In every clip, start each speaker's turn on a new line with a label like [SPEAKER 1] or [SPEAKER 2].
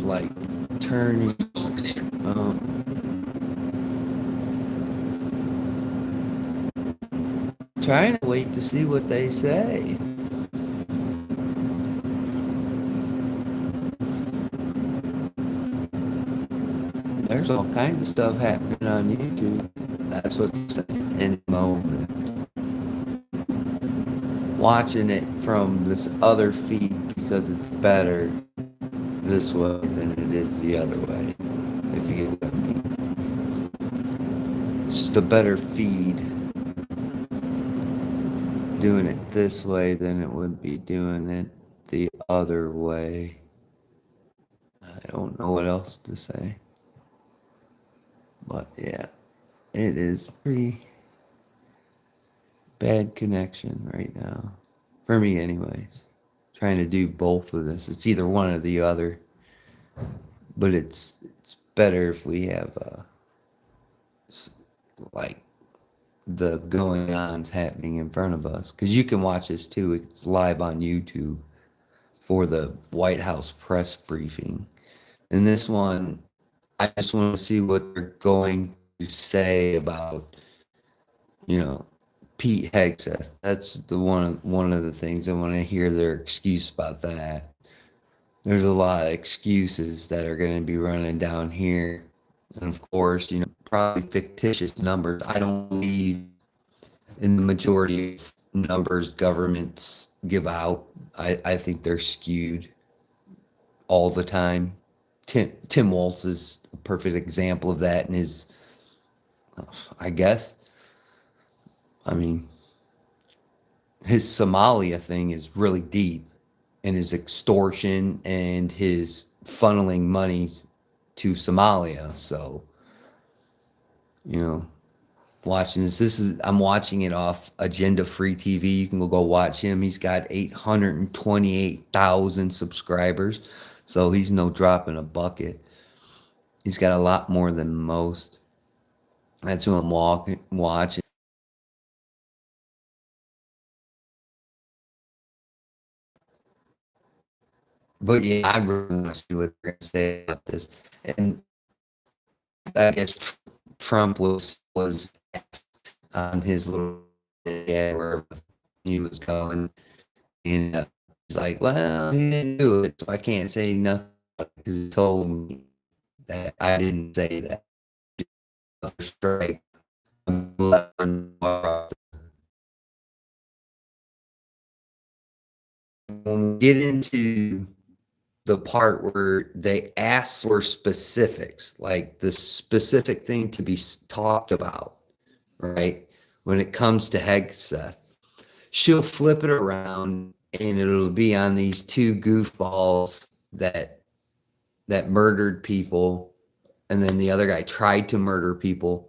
[SPEAKER 1] it's like turning
[SPEAKER 2] over there.
[SPEAKER 1] trying to wait to see what they say. There's all kinds of stuff happening on YouTube. That's what's saying in the moment. Watching it from this other feed because it's better this way than it is the other way. If you get what I mean. It's just a better feed doing it this way than it would be doing it the other way. I don't know what else to say. But yeah, it is pretty bad connection right now. For me, anyways. Trying to do both of this. It's either one or the other. But it's better if we have like the going ons happening in front of us. Because you can watch this too. It's live on YouTube for the White House press briefing. And this one, I just want to see what they're going to say about, you know, Pete Hegseth. That's the one of the things I want to hear their excuse about that. There's a lot of excuses that are going to be running down here. And of course, probably fictitious numbers. I don't believe in the majority of numbers governments give out. I think they're skewed all the time. Tim Walz is a perfect example of that in his, I guess, I mean, his Somalia thing is really deep, and his extortion and his funneling money to Somalia. So, watching this, I'm watching it off Agenda Free TV. You can go watch him. He's got 828,000 subscribers, so he's no drop in a bucket. He's got a lot more than most. That's who I'm watching. But yeah, I really want to see what they're going to say about this. And I guess Trump was asked on his little where he was going, and he's like, "Well, he didn't do it, so I can't say nothing because he told me that I didn't say that." Strike. When we get into the part where they ask for specifics, like the specific thing to be talked about, right? When it comes to Hegseth, she'll flip it around and it'll be on these two goofballs that murdered people, and then the other guy tried to murder people,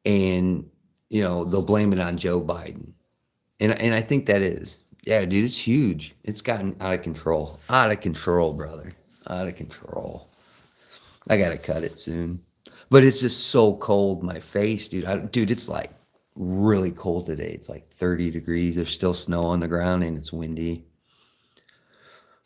[SPEAKER 1] and they'll blame it on Joe Biden. And I think that is, yeah, dude, it's huge. It's gotten out of control. Out of control, brother. Out of control. I gotta cut it soon. But it's just so cold, my face, dude. Dude, it's like really cold today. It's like 30 degrees. There's still snow on the ground and it's windy.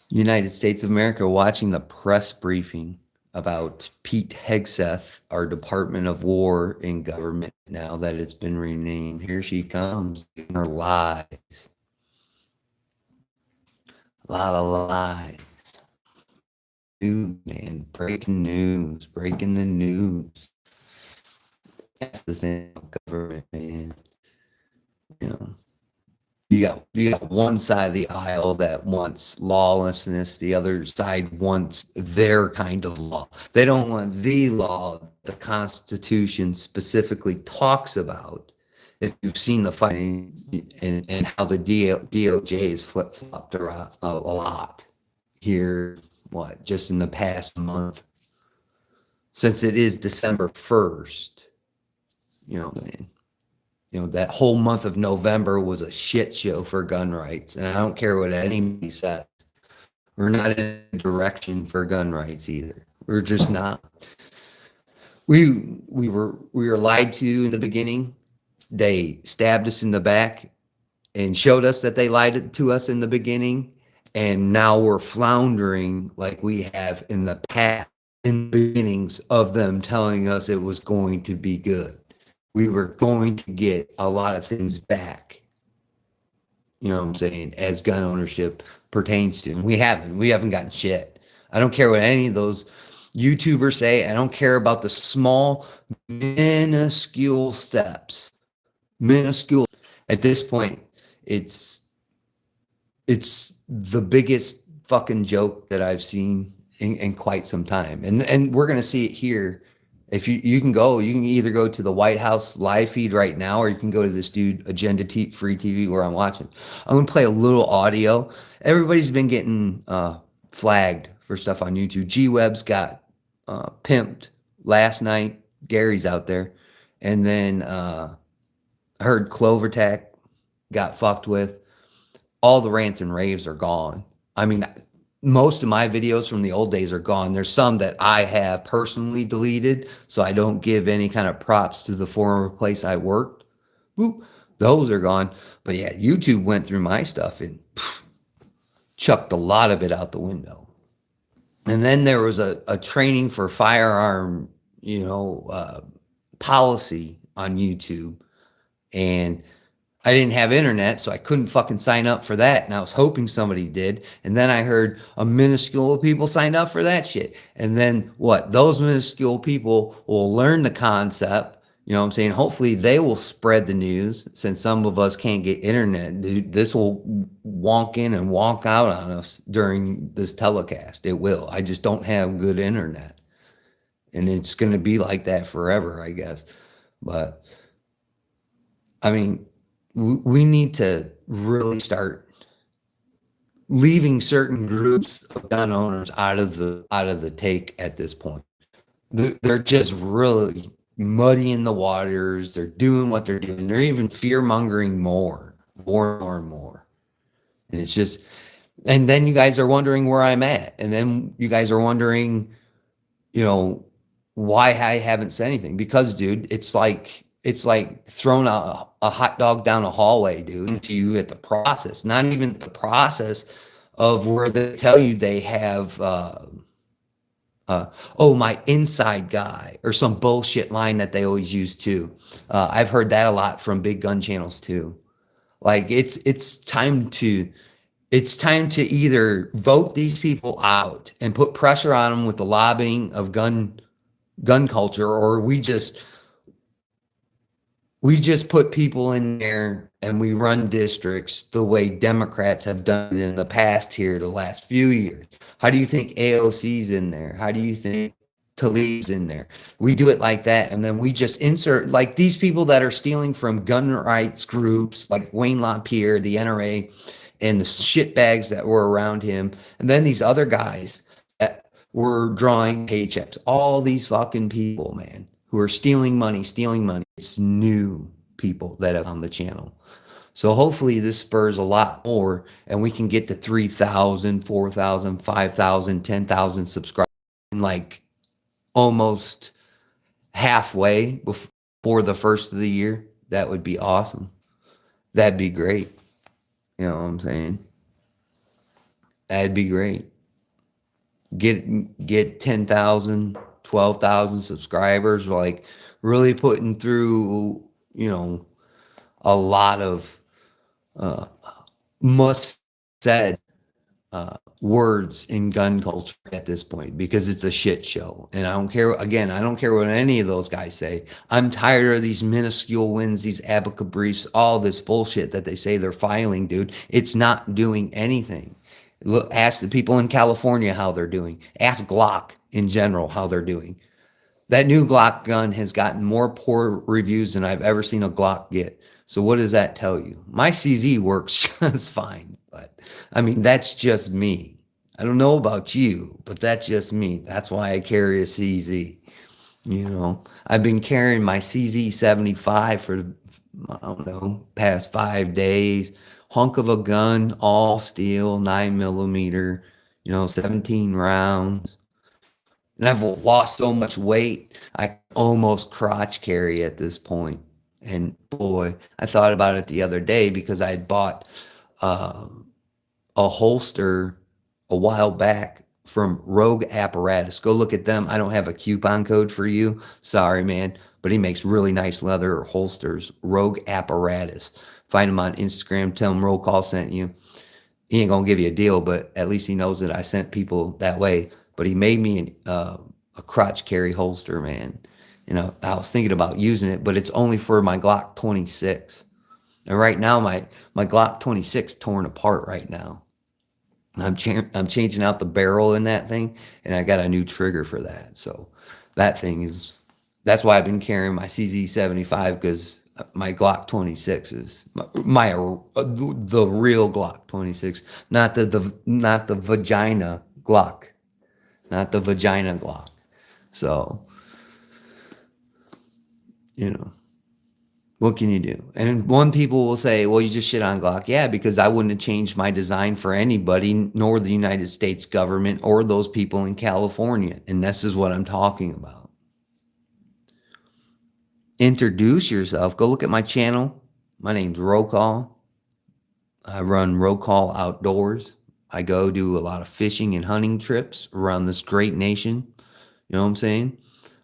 [SPEAKER 1] United States of America watching the press briefing about Pete Hegseth, our Department of War in government now that it's been renamed. Here she comes, giving her lies. A lot of lies. Dude, man, breaking news, breaking the news. That's the thing about government, man. You got one side of the aisle that wants lawlessness. The other side wants their kind of law. They don't want the law the Constitution specifically talks about. If you've seen the fight and how the DOJ is flip-flopped around a lot here, just in the past month, since it is December 1st, man. That whole month of November was a shit show for gun rights. And I don't care what anybody says. We're not in a direction for gun rights either. We're just not. We were lied to in the beginning. They stabbed us in the back and showed us that they lied to us in the beginning. And now we're floundering like we have in the past, in the beginnings of them telling us it was going to be good. We were going to get a lot of things back, you know what I'm saying, as gun ownership pertains to. And we haven't. We haven't gotten shit. I don't care what any of those YouTubers say. I don't care about the small, minuscule steps. Minuscule. At this point, it's it's the biggest fucking joke that I've seen in quite some time. And we're gonna see it here. If you can go, you can either go to the White House live feed right now, or you can go to this dude Agenda Free TV where I'm watching. I'm gonna play a little audio. Everybody's been getting flagged for stuff on YouTube. G-Web's got pimped last night. Gary's out there, and then I heard Clover Tech got fucked with. All the rants and raves are gone. I mean, most of my videos from the old days are gone. There's some that I have personally deleted, so I don't give any kind of props to the former place I worked. Whoop, those are gone. But yeah, YouTube went through my stuff and chucked a lot of it out the window. And then there was a training for firearm, policy on YouTube. And I didn't have internet, so I couldn't fucking sign up for that. And I was hoping somebody did. And then I heard a minuscule of people signed up for that shit. And then what? Those minuscule people will learn the concept. You know what I'm saying? Hopefully they will spread the news, since some of us can't get internet. Dude, this will wonk in and wonk out on us during this telecast. It will. I just don't have good internet. And it's going to be like that forever, I guess. But, I mean, we need to really start leaving certain groups of gun owners out of the take at this point. They're just really muddying the waters. They're doing what they're doing. They're even fear mongering more and more. And it's just, and then you guys are wondering where I'm at. And then you guys are wondering, why I haven't said anything. Because, dude, it's like throwing a hot dog down a hallway, dude, into you at the process. Not even the process of where they tell you they have, my inside guy, or some bullshit line that they always use too. I've heard that a lot from big gun channels too. Like it's time to either vote these people out and put pressure on them with the lobbying of gun culture, or we just put people in there and we run districts the way Democrats have done it in the past here, the last few years. How do you think AOC's in there? How do you think Tlaib's in there? We do it like that, and then we just insert, like, these people that are stealing from gun rights groups like Wayne LaPierre, the NRA, and the shitbags that were around him, and then these other guys that were drawing paychecks. All these fucking people, man, who are stealing money. It's new people that have on the channel. So hopefully this spurs a lot more, and we can get to 3,000, 4,000, 5,000, 10,000 subscribers in like almost halfway before the first of the year. That would be awesome. That'd be great. You know what I'm saying? That'd be great. Get 10,000, 12,000 subscribers, like really putting through, a lot of must said words in gun culture at this point, because it's a shit show. And I don't care what any of those guys say. I'm tired of these minuscule wins, these abaca briefs, all this bullshit that they say they're filing, dude. It's not doing anything. Look, ask the people in California how they're doing. Ask Glock in general how they're doing. That new Glock gun has gotten more poor reviews than I've ever seen a Glock get. So what does that tell you? My CZ works just fine, but I mean, that's just me. I don't know about you, but that's just me. That's why I carry a CZ. I've been carrying my CZ 75 for, I don't know, past 5 days. Hunk of a gun, all steel, 9mm, 17 rounds. And I've lost so much weight, I almost crotch carry at this point. And boy, I thought about it the other day, because I had bought a holster a while back from Rogue Apparatus. Go look at them. I don't have a coupon code for you. Sorry, man. But he makes really nice leather holsters. Rogue Apparatus. Find him on Instagram. Tell him Roll Call sent you. He ain't gonna give you a deal, but at least he knows that I sent people that way. But he made me a crotch carry holster, man. You know, I was thinking about using it, but it's only for my Glock 26. And right now, my Glock 26 torn apart right now. I'm changing out the barrel in that thing, and I got a new trigger for that. So that thing that's why I've been carrying my CZ75, because my Glock 26 is the real Glock 26, not the vagina Glock, not the vagina Glock. So, you know, what can you do? And one people will say, well, you just shit on Glock. Yeah, because I wouldn't have changed my design for anybody, nor the United States government or those people in California. And this is what I'm talking about. Introduce yourself. Go look at my channel. My name's RowCall. I run RowCall Outdoors. I go do a lot of fishing and hunting trips around this great nation. You know what I'm saying?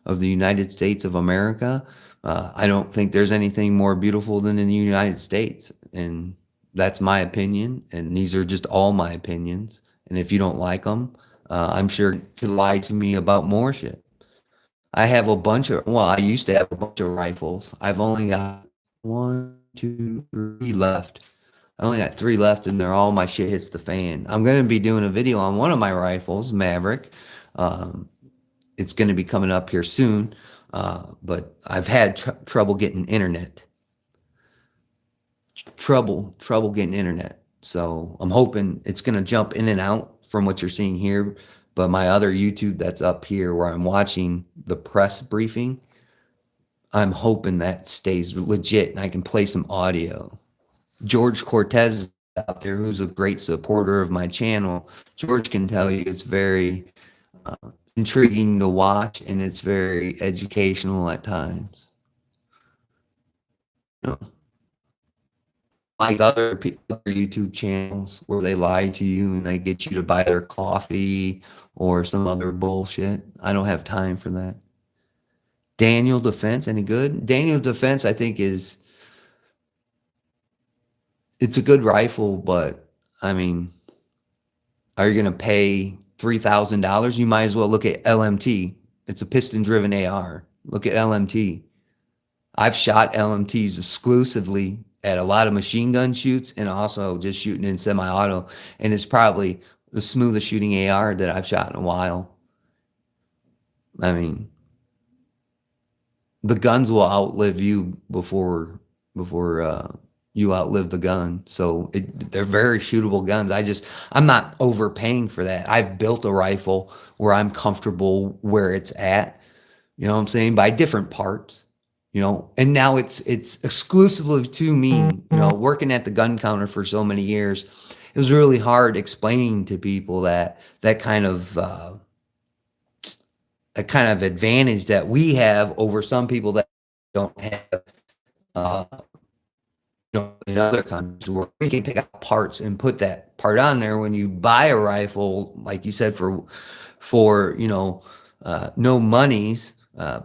[SPEAKER 1] Of the United States of America. I don't think there's anything more beautiful than in the United States. And that's my opinion. And these are just all my opinions. And if you don't like them, I'm sure to lie to me about more shit. I have a bunch of, well, I used to have a bunch of rifles. I've only got 1, 2, 3 left. I only got 3 left, and they're all my shit hits the fan. I'm going to be doing a video on one of my rifles, Maverick. It's going to be coming up here soon, but I've had trouble getting internet. Trouble getting internet. So I'm hoping it's going to jump in and out from what you're seeing here. But my other YouTube that's up here where I'm watching the press briefing, I'm hoping that stays legit and I can play some audio. George Cortez out there, who's a great supporter of my channel, George can tell you it's very intriguing to watch, and it's very educational at times. You know, like other YouTube channels where they lie to you and they get you to buy their coffee or some other bullshit. I don't have time for that. Daniel Defense, any good? Daniel Defense, I think it's a good rifle, but I mean, are you going to pay $3,000? You might as well look at LMT. It's a piston-driven AR. Look at LMT. I've shot LMTs exclusively at a lot of machine gun shoots and also just shooting in semi-auto. And it's probably the smoothest shooting AR that I've shot in a while. I mean, the guns will outlive you before you outlive the gun. So they're very shootable guns. I'm not overpaying for that. I've built a rifle where I'm comfortable where it's at, you know what I'm saying, by different parts, you know, and now it's exclusively to me, you know, working at the gun counter for so many years. It was really hard explaining to people that kind of advantage that we have over some people that don't have, you know, in other countries where we can pick up parts and put that part on there. When you buy a rifle, like you said, for you know, no monies,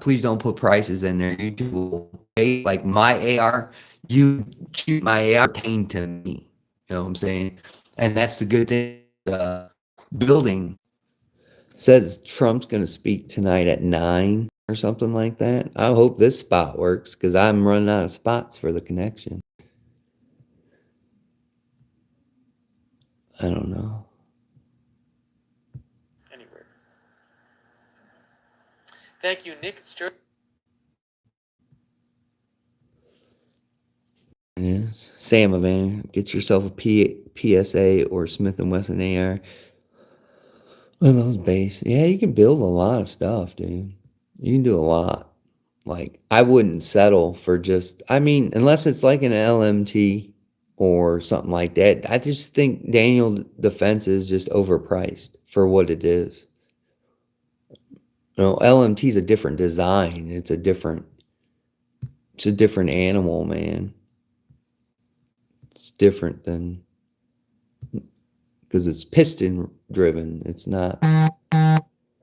[SPEAKER 1] please don't put prices in there. YouTube will pay, like my AR, you shoot my AR pertain to me. You know what I'm saying? And that's the good thing. Building says Trump's going to speak tonight at 9 or something like that. I hope this spot works because I'm running out of spots for the connection. I don't know.
[SPEAKER 2] Anywhere. Thank you, Nick.
[SPEAKER 1] It is. Sam Evan, get yourself a PSA or Smith & Wesson AR. One of those base. Yeah, you can build a lot of stuff, dude. You can do a lot. Like, I wouldn't settle for just, I mean, unless it's like an LMT or something like that. I just think Daniel Defense is just overpriced for what it is. You know, LMT is a different design. It's a different animal, man. It's different than because it's piston driven. It's not.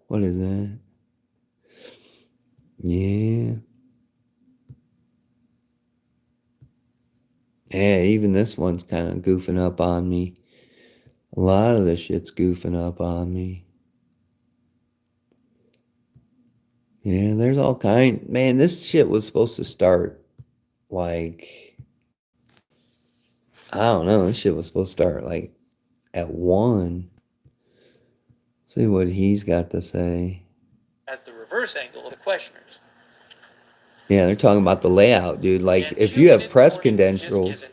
[SPEAKER 1] What is that? Yeah. Yeah, even this one's kind of goofing up on me. A lot of the shit's goofing up on me. Yeah, there's all kind. Man, this shit was supposed to start like, I don't know. This shit was supposed to start like at 1. See what he's got to say.
[SPEAKER 2] As the reverse angle of the questioners.
[SPEAKER 1] Yeah, they're talking about the layout, dude. Like, if you have press credentials,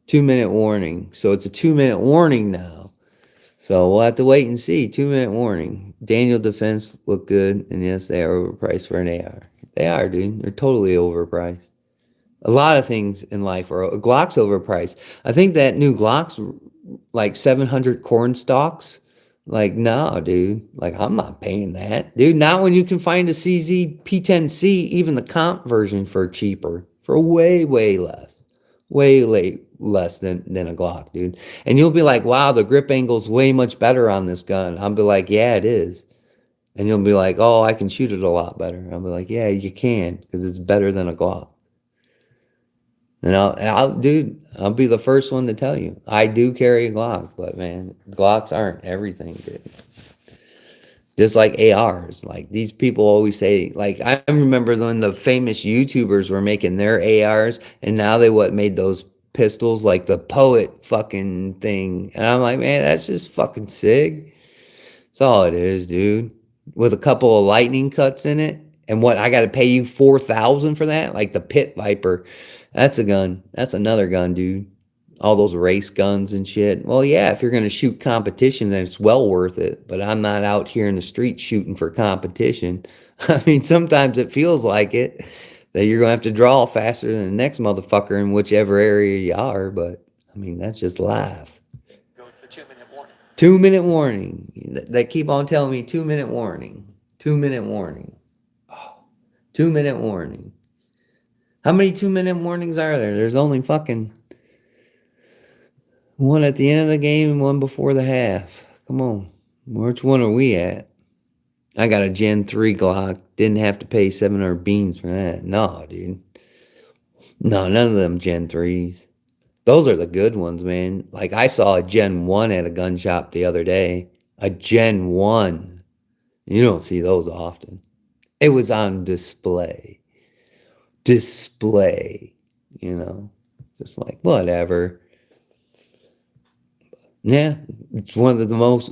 [SPEAKER 1] 2-minute warning. So it's a 2-minute warning now. So we'll have to wait and see. 2-minute warning. Daniel Defense look good, and yes, they are overpriced for an AR. They are, dude. They're totally overpriced. A lot of things in life are. Glock's overpriced. I think that new Glock's like 700 corn stalks. Like, no, dude. Like, I'm not paying that, dude. Not when you can find a CZ P10C, even the comp version, for cheaper, for way, way less, less than a Glock, dude. And you'll be like, wow, the grip angle's way much better on this gun. I'll be like, yeah, it is. And you'll be like, oh, I can shoot it a lot better. I'll be like, yeah, you can, because it's better than a Glock. And dude, I'll be the first one to tell you, I do carry a Glock, but man, Glocks aren't everything, dude. Just like ARs, like these people always say, like I remember when the famous YouTubers were making their ARs, and now they made those pistols like the Poet fucking thing, and I'm like, man, that's just fucking sick. That's all it is, dude. With a couple of lightning cuts in it. And what, I got to pay you $4,000 for that? Like the Pit Viper. That's a gun. That's another gun, dude. All those race guns and shit. Well, yeah, if you're going to shoot competition, then it's well worth it. But I'm not out here in the street shooting for competition. I mean, sometimes it feels like it, that you're going to have to draw faster than the next motherfucker in whichever area you are. But, I mean, that's just life.
[SPEAKER 2] Go with the 2-minute warning.
[SPEAKER 1] 2-minute warning. They keep on telling me 2-minute warning. 2-minute warning. Oh, 2-minute warning. How many 2-minute warnings are there? There's only fucking one at the end of the game and one before the half. Come on. Which one are we at? I got a Gen 3 Glock. Didn't have to pay 700 beans for that. No, dude. No, none of them Gen 3s. Those are the good ones, man. Like, I saw a Gen 1 at a gun shop the other day. A Gen 1. You don't see those often. It was on display. You know. Just like, whatever. Yeah. It's one of the most...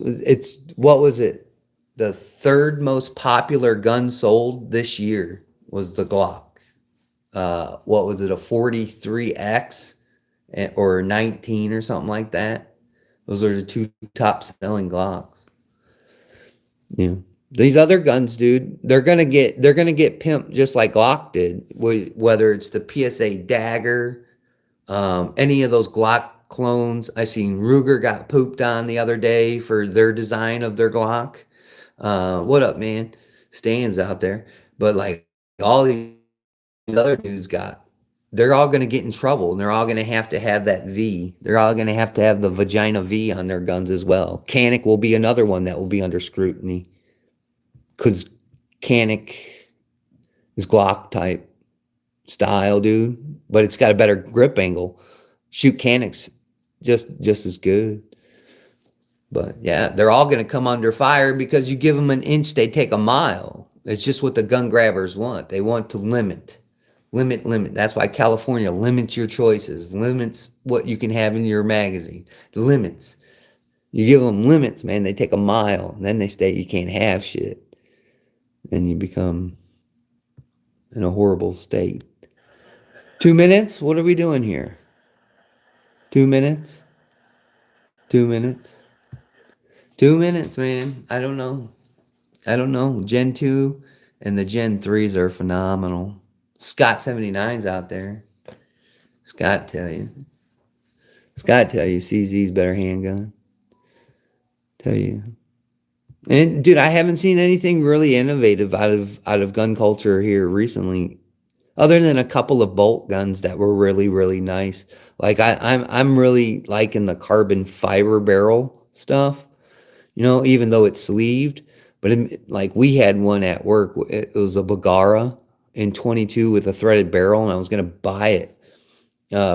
[SPEAKER 1] what was it? The third most popular gun sold this year was the Glock. What was it? A 43X? Or 19 or something like that. Those are the 2 top selling Glocks. Yeah. These other guns, dude, they're gonna get pimped just like Glock did. Whether it's the PSA Dagger, any of those Glock clones. I seen Ruger got pooped on the other day for their design of their Glock. What up, man? Stan's out there, but like all these other dudes they're all going to get in trouble, and they're all going to have that V. They're all going to have the vagina V on their guns as well. Canic will be another one that will be under scrutiny, because Canic is Glock type style, dude, but it's got a better grip angle. Shoot Canic's just as good. But yeah, they're all going to come under fire because you give them an inch, they take a mile. It's just what the gun grabbers want. They want to limit. That's why California limits your choices, limits what you can have in your magazine. Limits. You give them limits, man, they take a mile, and then they state you can't have shit. And you become in a horrible state. 2 minutes? What are we doing here? 2 minutes? 2 minutes? 2 minutes, man. I don't know. Gen 2 and the Gen 3s are phenomenal. Scott 79's out there. Scott tell you, CZ's better handgun. Tell you. And dude, I haven't seen anything really innovative out of gun culture here recently, other than a couple of bolt guns that were really, really nice. Like I'm really liking the carbon fiber barrel stuff, even though it's sleeved. But like we had one at work. It was a Bagara in 22 with a threaded barrel, and I was gonna buy it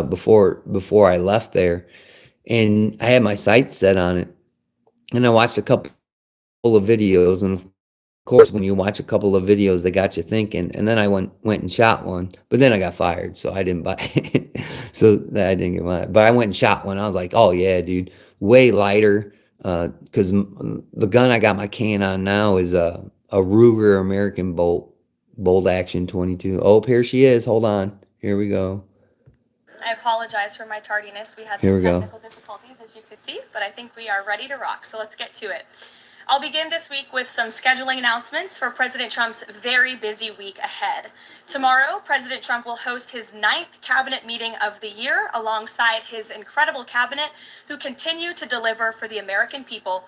[SPEAKER 1] before I left there, and I had my sights set on it, and I watched a couple of videos, and of course, when you watch a couple of videos, they got you thinking. And then I went and shot one, but then I got fired, so I didn't buy it. So I didn't get mine. But I went and shot one. I was like, oh yeah, dude, way lighter. Because the gun I got my can on now is a Ruger American bolt action 22. Oh, here she is. Hold on. Here we go.
[SPEAKER 3] I apologize for my tardiness. We had
[SPEAKER 1] Here
[SPEAKER 3] some
[SPEAKER 1] we go.
[SPEAKER 3] technical difficulties, as you could see, but I think we are ready to rock. So let's get to it. I'll begin this week with some scheduling announcements for President Trump's very busy week ahead. Tomorrow, President Trump will host his 9th cabinet meeting of the year alongside his incredible cabinet, who continue to deliver for the American people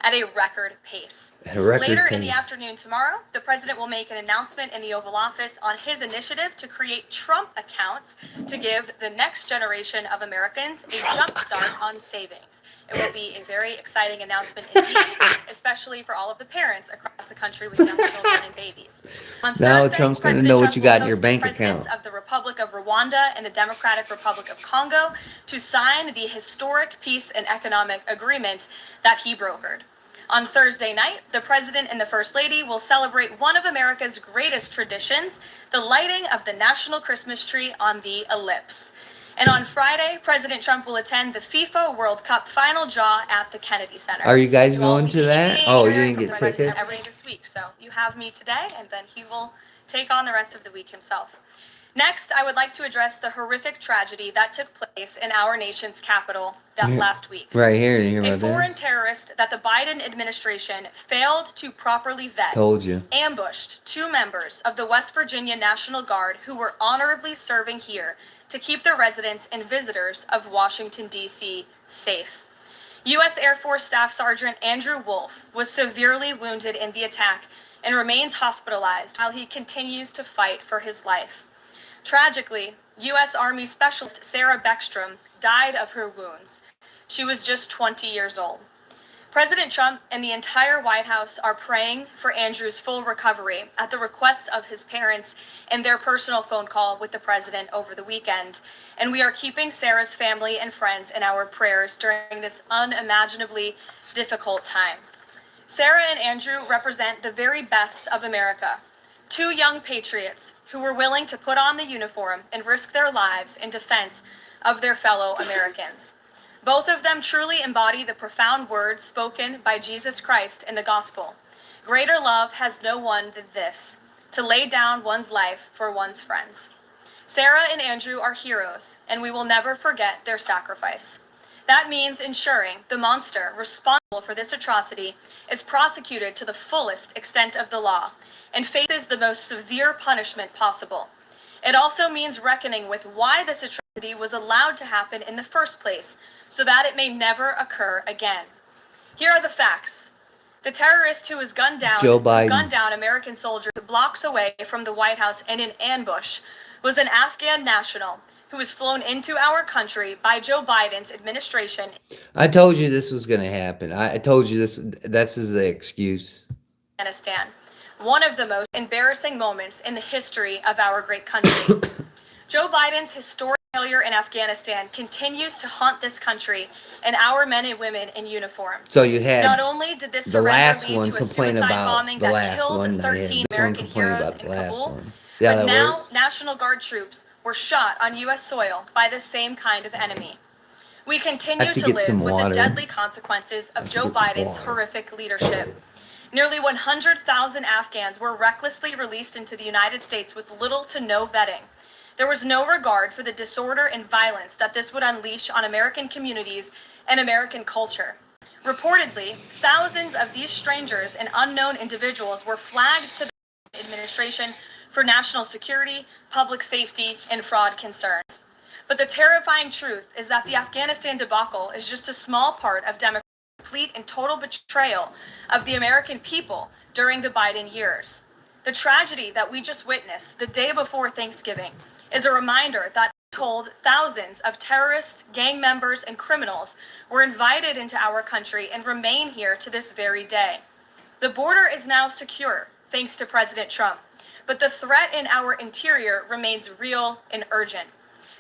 [SPEAKER 3] at a record pace. Later in the afternoon tomorrow, the president will make an announcement in the Oval Office on his initiative to create Trump accounts to give the next generation of Americans a jump start on savings. It will be a very exciting announcement indeed, especially for all of the parents across the country with young children and babies. On
[SPEAKER 1] Now
[SPEAKER 3] Thursday,
[SPEAKER 1] Trump's going to
[SPEAKER 3] President
[SPEAKER 1] know what
[SPEAKER 3] Trump
[SPEAKER 1] you
[SPEAKER 3] will
[SPEAKER 1] got in your
[SPEAKER 3] host the
[SPEAKER 1] bank
[SPEAKER 3] presidents
[SPEAKER 1] account.
[SPEAKER 3] of the Republic of Rwanda and the Democratic Republic of Congo to sign the historic peace and economic agreement that he brokered. On Thursday night, the President and the First Lady will celebrate one of America's greatest traditions, the lighting of the National Christmas Tree on the Ellipse. And on Friday, President Trump will attend the FIFA World Cup final draw at the Kennedy Center.
[SPEAKER 1] Are you guys going to that? Oh, you didn't get tickets?
[SPEAKER 3] Every day this week. So you have me today, and then he will take on the rest of the week himself. Next, I would like to address the horrific tragedy that took place in our nation's capital last week.
[SPEAKER 1] Right here. You hear
[SPEAKER 3] A
[SPEAKER 1] about
[SPEAKER 3] foreign
[SPEAKER 1] this?
[SPEAKER 3] terrorist that the Biden administration failed to properly vet
[SPEAKER 1] Told you.
[SPEAKER 3] ambushed 2 members of the West Virginia National Guard who were honorably serving here to keep the residents and visitors of Washington, D.C. safe. U.S. Air Force Staff Sergeant Andrew Wolf was severely wounded in the attack and remains hospitalized while he continues to fight for his life. Tragically, U.S. Army Specialist Sarah Beckstrom died of her wounds. She was just 20 years old. President Trump and the entire White House are praying for Andrew's full recovery at the request of his parents in their personal phone call with the president over the weekend. And we are keeping Sarah's family and friends in our prayers during this unimaginably difficult time. Sarah and Andrew represent the very best of America. 2 young patriots who were willing to put on the uniform and risk their lives in defense of their fellow Americans. Both of them truly embody the profound words spoken by Jesus Christ in the gospel. Greater love has no one than this, to lay down one's life for one's friends. Sarah and Andrew are heroes, and we will never forget their sacrifice. That means ensuring the monster responsible for this atrocity is prosecuted to the fullest extent of the law and faces the most severe punishment possible. It also means reckoning with why this atrocity was allowed to happen in the first place, so that it may never occur again. Here are the facts. The terrorist who was gunned down American soldiers blocks away from the White House in an ambush was an Afghan national who was flown into our country by Joe Biden's administration.
[SPEAKER 1] I told you this was going to happen. I told you this. This is the excuse.
[SPEAKER 3] Afghanistan, one of the most embarrassing moments in the history of our great country. Joe Biden's historic failure in Afghanistan continues to haunt this country and our men and women in uniform.
[SPEAKER 1] So you had
[SPEAKER 3] Not only did this
[SPEAKER 1] the last
[SPEAKER 3] lead
[SPEAKER 1] one
[SPEAKER 3] to a
[SPEAKER 1] complain
[SPEAKER 3] suicide
[SPEAKER 1] about
[SPEAKER 3] bombing
[SPEAKER 1] the
[SPEAKER 3] that
[SPEAKER 1] last
[SPEAKER 3] killed
[SPEAKER 1] one.
[SPEAKER 3] 13
[SPEAKER 1] This one
[SPEAKER 3] American
[SPEAKER 1] complained
[SPEAKER 3] heroes
[SPEAKER 1] about the
[SPEAKER 3] in
[SPEAKER 1] last
[SPEAKER 3] Kabul,
[SPEAKER 1] one. See how
[SPEAKER 3] but
[SPEAKER 1] that
[SPEAKER 3] now
[SPEAKER 1] works?
[SPEAKER 3] National Guard troops were shot on U.S. soil by the same kind of enemy. We continue to live with the deadly consequences of Joe Biden's horrific leadership. Nearly 100,000 Afghans were recklessly released into the United States with little to no vetting. There was no regard for the disorder and violence that this would unleash on American communities and American culture. Reportedly, thousands of these strangers and unknown individuals were flagged to the administration for national security, public safety, and fraud concerns. But the terrifying truth is that the Afghanistan debacle is just a small part of Democrats' complete and total betrayal of the American people during the Biden years. The tragedy that we just witnessed the day before Thanksgiving is a reminder that told, thousands of terrorists, gang members, and criminals were invited into our country and remain here to this very day. The border is now secure, thanks to President Trump, but the threat in our interior remains real and urgent.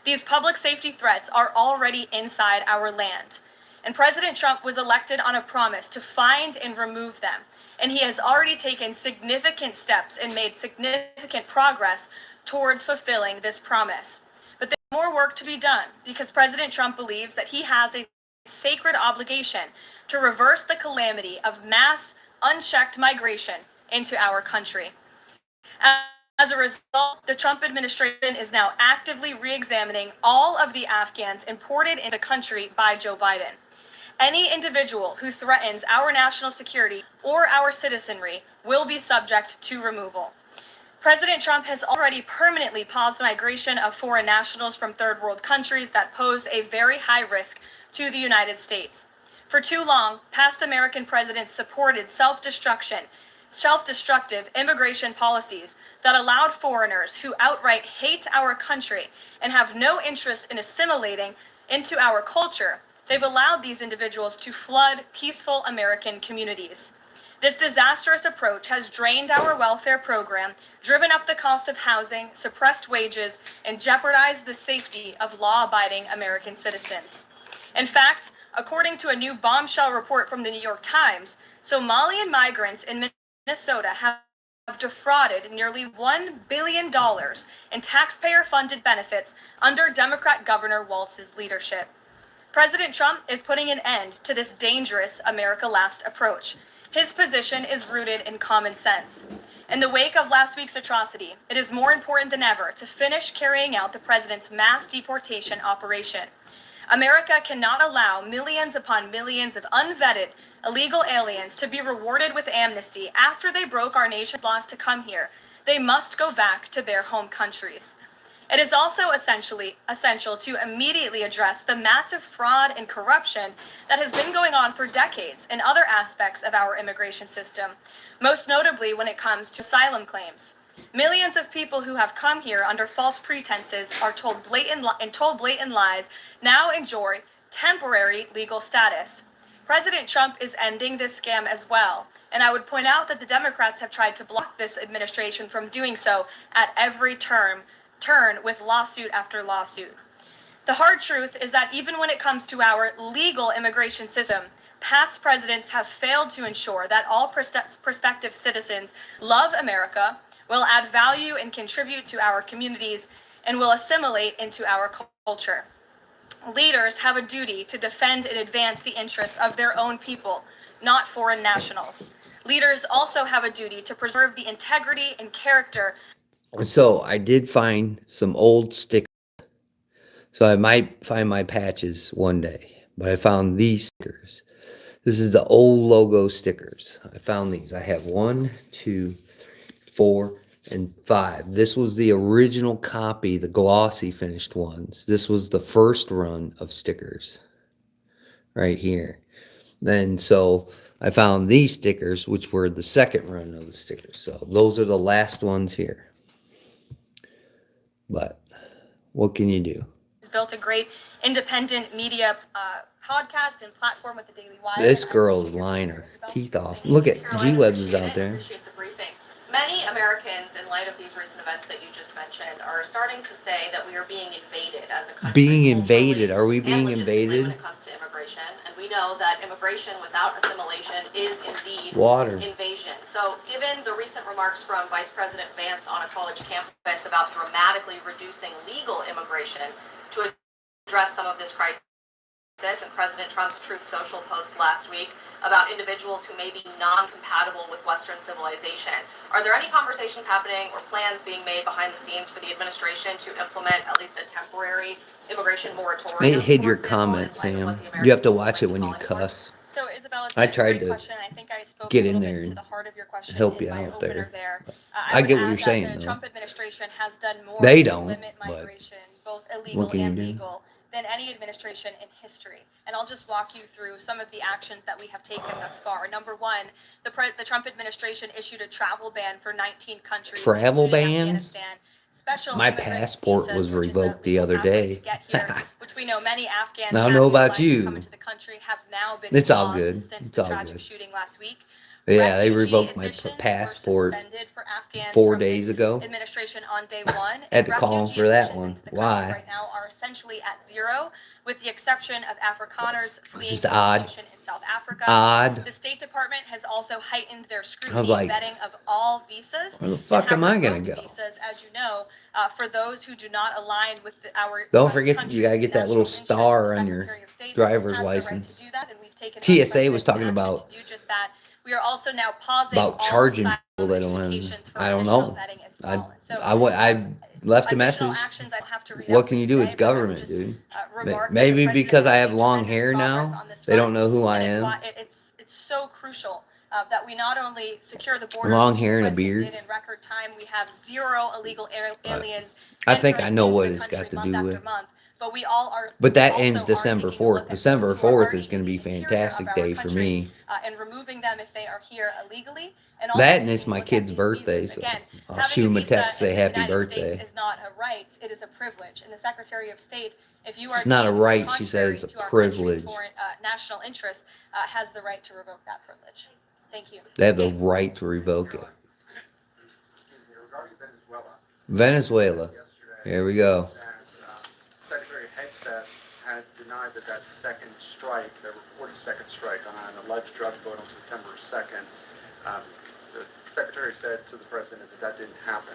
[SPEAKER 3] These public safety threats are already inside our land, and President Trump was elected on a promise to find and remove them, and he has already taken significant steps and made significant progress towards fulfilling this promise. But there's more work to be done because President Trump believes that he has a sacred obligation to reverse the calamity of mass, unchecked migration into our country. As a result, the Trump administration is now actively re-examining all of the Afghans imported into the country by Joe Biden. Any individual who threatens our national security or our citizenry will be subject to removal. President Trump has already permanently paused the migration of foreign nationals from third world countries that pose a very high risk to the United States. For too long, past American presidents supported self-destructive immigration policies that allowed foreigners who outright hate our country and have no interest in assimilating into our culture. They've allowed these individuals to flood peaceful American communities. This disastrous approach has drained our welfare program, driven up the cost of housing, suppressed wages, and jeopardized the safety of law-abiding American citizens. In fact, according to a new bombshell report from the New York Times, Somalian migrants in Minnesota have defrauded nearly $1 billion in taxpayer-funded benefits under Democrat Governor Walz's leadership. President Trump is putting an end to this dangerous America Last approach. His position is rooted in common sense. In the wake of last week's atrocity, it is more important than ever to finish carrying out the president's mass deportation operation. America cannot allow millions upon millions of unvetted illegal aliens to be rewarded with amnesty after they broke our nation's laws to come here. They must go back to their home countries. It is also essential to immediately address the massive fraud and corruption that has been going on for decades in other aspects of our immigration system, most notably when it comes to asylum claims. Millions of people who have come here under false pretenses are told blatant lies now enjoy temporary legal status. President Trump is ending this scam as well, and I would point out that the Democrats have tried to block this administration from doing so at every turn with lawsuit after lawsuit. The hard truth is that even when it comes to our legal immigration system, past presidents have failed to ensure that all prospective citizens love America, will add value and contribute to our communities, and will assimilate into our culture. Leaders have a duty to defend and advance the interests of their own people, not foreign nationals. Leaders also have a duty to preserve the integrity and character.
[SPEAKER 1] So I did find some old stickers. So I might find my patches one day, but I found these stickers. This is the old logo stickers. I found these. I have 1, 2, 4, and 5. This was the original copy, the glossy finished ones. This was the first run of stickers right here. Then so I found these stickers, which were the second run of the stickers. So those are the last ones here. But what can you do?
[SPEAKER 3] Built a great independent media podcast and platform with the Daily Wire.
[SPEAKER 1] This girl is lying her teeth off. Look at G-Webs is out there.
[SPEAKER 3] Appreciate the briefing. Many Americans, in light of these recent events that you just mentioned, are starting to say that we are being invaded as a country.
[SPEAKER 1] Being invaded? Are we being invaded?
[SPEAKER 3] When it comes to immigration, and we know that immigration without assimilation is indeed
[SPEAKER 1] Water.
[SPEAKER 3] Invasion. So, given the recent remarks from Vice President Vance on a college campus about dramatically reducing legal immigration to address some of this crisis, and President Trump's Truth Social post last week about individuals who may be non-compatible with Western civilization. Are there any conversations happening or plans being made behind the scenes for the administration to implement at least a temporary immigration moratorium?
[SPEAKER 1] They hid your comment, Sam. You have to watch it when you cuss.
[SPEAKER 3] So, Isabella,
[SPEAKER 1] I tried to
[SPEAKER 3] I think I spoke
[SPEAKER 1] get
[SPEAKER 3] a
[SPEAKER 1] in
[SPEAKER 3] little
[SPEAKER 1] there
[SPEAKER 3] bit to
[SPEAKER 1] and
[SPEAKER 3] the heart of your question
[SPEAKER 1] help
[SPEAKER 3] in
[SPEAKER 1] you
[SPEAKER 3] my
[SPEAKER 1] out
[SPEAKER 3] opener
[SPEAKER 1] there.
[SPEAKER 3] I
[SPEAKER 1] I
[SPEAKER 3] would
[SPEAKER 1] get what
[SPEAKER 3] add
[SPEAKER 1] you're
[SPEAKER 3] that
[SPEAKER 1] saying,
[SPEAKER 3] the
[SPEAKER 1] though.
[SPEAKER 3] Trump administration has done more
[SPEAKER 1] They
[SPEAKER 3] to
[SPEAKER 1] don't,
[SPEAKER 3] limit
[SPEAKER 1] but
[SPEAKER 3] migration, both
[SPEAKER 1] what
[SPEAKER 3] illegal
[SPEAKER 1] can you
[SPEAKER 3] and
[SPEAKER 1] do?
[SPEAKER 3] legal, than any administration in history. And I'll just walk you through some of the actions that we have taken thus far. Number one, the Trump administration issued a travel ban for 19 countries,
[SPEAKER 1] Travel
[SPEAKER 3] including
[SPEAKER 1] bans?
[SPEAKER 3] Afghanistan, special
[SPEAKER 1] My
[SPEAKER 3] immigrant
[SPEAKER 1] passport
[SPEAKER 3] visas,
[SPEAKER 1] was
[SPEAKER 3] which is a
[SPEAKER 1] revoked the
[SPEAKER 3] legal
[SPEAKER 1] other
[SPEAKER 3] pathway
[SPEAKER 1] day.
[SPEAKER 3] to get here, which we know many Afghans
[SPEAKER 1] I don't
[SPEAKER 3] have
[SPEAKER 1] know about
[SPEAKER 3] utilized to come
[SPEAKER 1] you.
[SPEAKER 3] into the country, have now been
[SPEAKER 1] It's all
[SPEAKER 3] paused
[SPEAKER 1] good.
[SPEAKER 3] since
[SPEAKER 1] It's
[SPEAKER 3] the
[SPEAKER 1] all
[SPEAKER 3] tragic
[SPEAKER 1] good.
[SPEAKER 3] shooting last week.
[SPEAKER 1] Yeah, they
[SPEAKER 3] Refugee
[SPEAKER 1] revoked my
[SPEAKER 3] admissions were
[SPEAKER 1] passport
[SPEAKER 3] suspended for Afghans
[SPEAKER 1] 4
[SPEAKER 3] from this
[SPEAKER 1] days ago.
[SPEAKER 3] administration on day one,
[SPEAKER 1] Had
[SPEAKER 3] and
[SPEAKER 1] to call 'em
[SPEAKER 3] refugee
[SPEAKER 1] for that
[SPEAKER 3] admissions
[SPEAKER 1] one.
[SPEAKER 3] into the country
[SPEAKER 1] Why?
[SPEAKER 3] right now are essentially at zero, with the exception of Afrikaners
[SPEAKER 1] It's
[SPEAKER 3] fleeing
[SPEAKER 1] just odd.
[SPEAKER 3] persecution in South Africa.
[SPEAKER 1] Odd.
[SPEAKER 3] The State Department has also heightened their
[SPEAKER 1] I
[SPEAKER 3] scrutiny
[SPEAKER 1] was like,
[SPEAKER 3] vetting of all visas
[SPEAKER 1] where the
[SPEAKER 3] and
[SPEAKER 1] fuck
[SPEAKER 3] have
[SPEAKER 1] am I gonna
[SPEAKER 3] revoked
[SPEAKER 1] go?
[SPEAKER 3] visas, as you know, for those who do not align with our
[SPEAKER 1] Don't forget, you
[SPEAKER 3] country's
[SPEAKER 1] gotta get that little
[SPEAKER 3] national interests.
[SPEAKER 1] star
[SPEAKER 3] The
[SPEAKER 1] on your
[SPEAKER 3] Secretary of State
[SPEAKER 1] driver's
[SPEAKER 3] has the right to
[SPEAKER 1] license.
[SPEAKER 3] do that, and we've taken
[SPEAKER 1] TSA was talking
[SPEAKER 3] action
[SPEAKER 1] about
[SPEAKER 3] to do just that. We are also now pausing
[SPEAKER 1] about
[SPEAKER 3] all
[SPEAKER 1] charging
[SPEAKER 3] asylum
[SPEAKER 1] people that don't have.
[SPEAKER 3] adjudications for
[SPEAKER 1] I don't
[SPEAKER 3] additional
[SPEAKER 1] know.
[SPEAKER 3] vetting as
[SPEAKER 1] I
[SPEAKER 3] well. So,
[SPEAKER 1] I left a
[SPEAKER 3] additional
[SPEAKER 1] message.
[SPEAKER 3] actions I don't have to read
[SPEAKER 1] What
[SPEAKER 3] out
[SPEAKER 1] can
[SPEAKER 3] for
[SPEAKER 1] you do?
[SPEAKER 3] today,
[SPEAKER 1] It's
[SPEAKER 3] but I would
[SPEAKER 1] government,
[SPEAKER 3] just,
[SPEAKER 1] dude.
[SPEAKER 3] remark that
[SPEAKER 1] Maybe
[SPEAKER 3] the president
[SPEAKER 1] because I
[SPEAKER 3] has
[SPEAKER 1] have
[SPEAKER 3] made
[SPEAKER 1] long
[SPEAKER 3] tremendous
[SPEAKER 1] hair
[SPEAKER 3] progress
[SPEAKER 1] now,
[SPEAKER 3] on this
[SPEAKER 1] they don't
[SPEAKER 3] front,
[SPEAKER 1] know who I
[SPEAKER 3] and
[SPEAKER 1] am.
[SPEAKER 3] it's so crucial that we not only secure the border,
[SPEAKER 1] Long
[SPEAKER 3] which the
[SPEAKER 1] hair and a
[SPEAKER 3] president
[SPEAKER 1] beard.
[SPEAKER 3] did in record time. We have zero illegal aliens
[SPEAKER 1] I think I
[SPEAKER 3] entering
[SPEAKER 1] know
[SPEAKER 3] into
[SPEAKER 1] what
[SPEAKER 3] the
[SPEAKER 1] it's
[SPEAKER 3] country
[SPEAKER 1] got to
[SPEAKER 3] month
[SPEAKER 1] do
[SPEAKER 3] after
[SPEAKER 1] with.
[SPEAKER 3] month. But we all are.
[SPEAKER 1] But that
[SPEAKER 3] also
[SPEAKER 1] ends
[SPEAKER 3] are
[SPEAKER 1] December
[SPEAKER 3] taking a look
[SPEAKER 1] 4th.
[SPEAKER 3] at
[SPEAKER 1] December
[SPEAKER 3] those who are
[SPEAKER 1] 4th
[SPEAKER 3] already
[SPEAKER 1] is going to
[SPEAKER 3] in
[SPEAKER 1] be
[SPEAKER 3] the interior
[SPEAKER 1] fantastic
[SPEAKER 3] of our
[SPEAKER 1] day for
[SPEAKER 3] country,
[SPEAKER 1] me.
[SPEAKER 3] and removing them if they are here illegally. And also
[SPEAKER 1] That and
[SPEAKER 3] taking
[SPEAKER 1] it's
[SPEAKER 3] a
[SPEAKER 1] my
[SPEAKER 3] look at
[SPEAKER 1] kid's
[SPEAKER 3] these
[SPEAKER 1] birthday,
[SPEAKER 3] visas.
[SPEAKER 1] so
[SPEAKER 3] Again,
[SPEAKER 1] I'll
[SPEAKER 3] having
[SPEAKER 1] shoot
[SPEAKER 3] a
[SPEAKER 1] him a
[SPEAKER 3] visa
[SPEAKER 1] text, say
[SPEAKER 3] in the
[SPEAKER 1] happy
[SPEAKER 3] United States
[SPEAKER 1] birthday.
[SPEAKER 3] is not a right; it is a privilege. And the Secretary of State, if you are
[SPEAKER 1] It's not a
[SPEAKER 3] deemed
[SPEAKER 1] right, she said,
[SPEAKER 3] contrary
[SPEAKER 1] it's a
[SPEAKER 3] to our country's
[SPEAKER 1] privilege.
[SPEAKER 3] foreign national interests, has the right to revoke that privilege. Thank you.
[SPEAKER 1] They have the right to revoke it.
[SPEAKER 4] Regarding Venezuela.
[SPEAKER 1] Venezuela. Here we go.
[SPEAKER 4] Secretary Hegseth had denied that second strike, that reported second strike on an alleged drug vote on September 2nd, the secretary said to the president that didn't happen.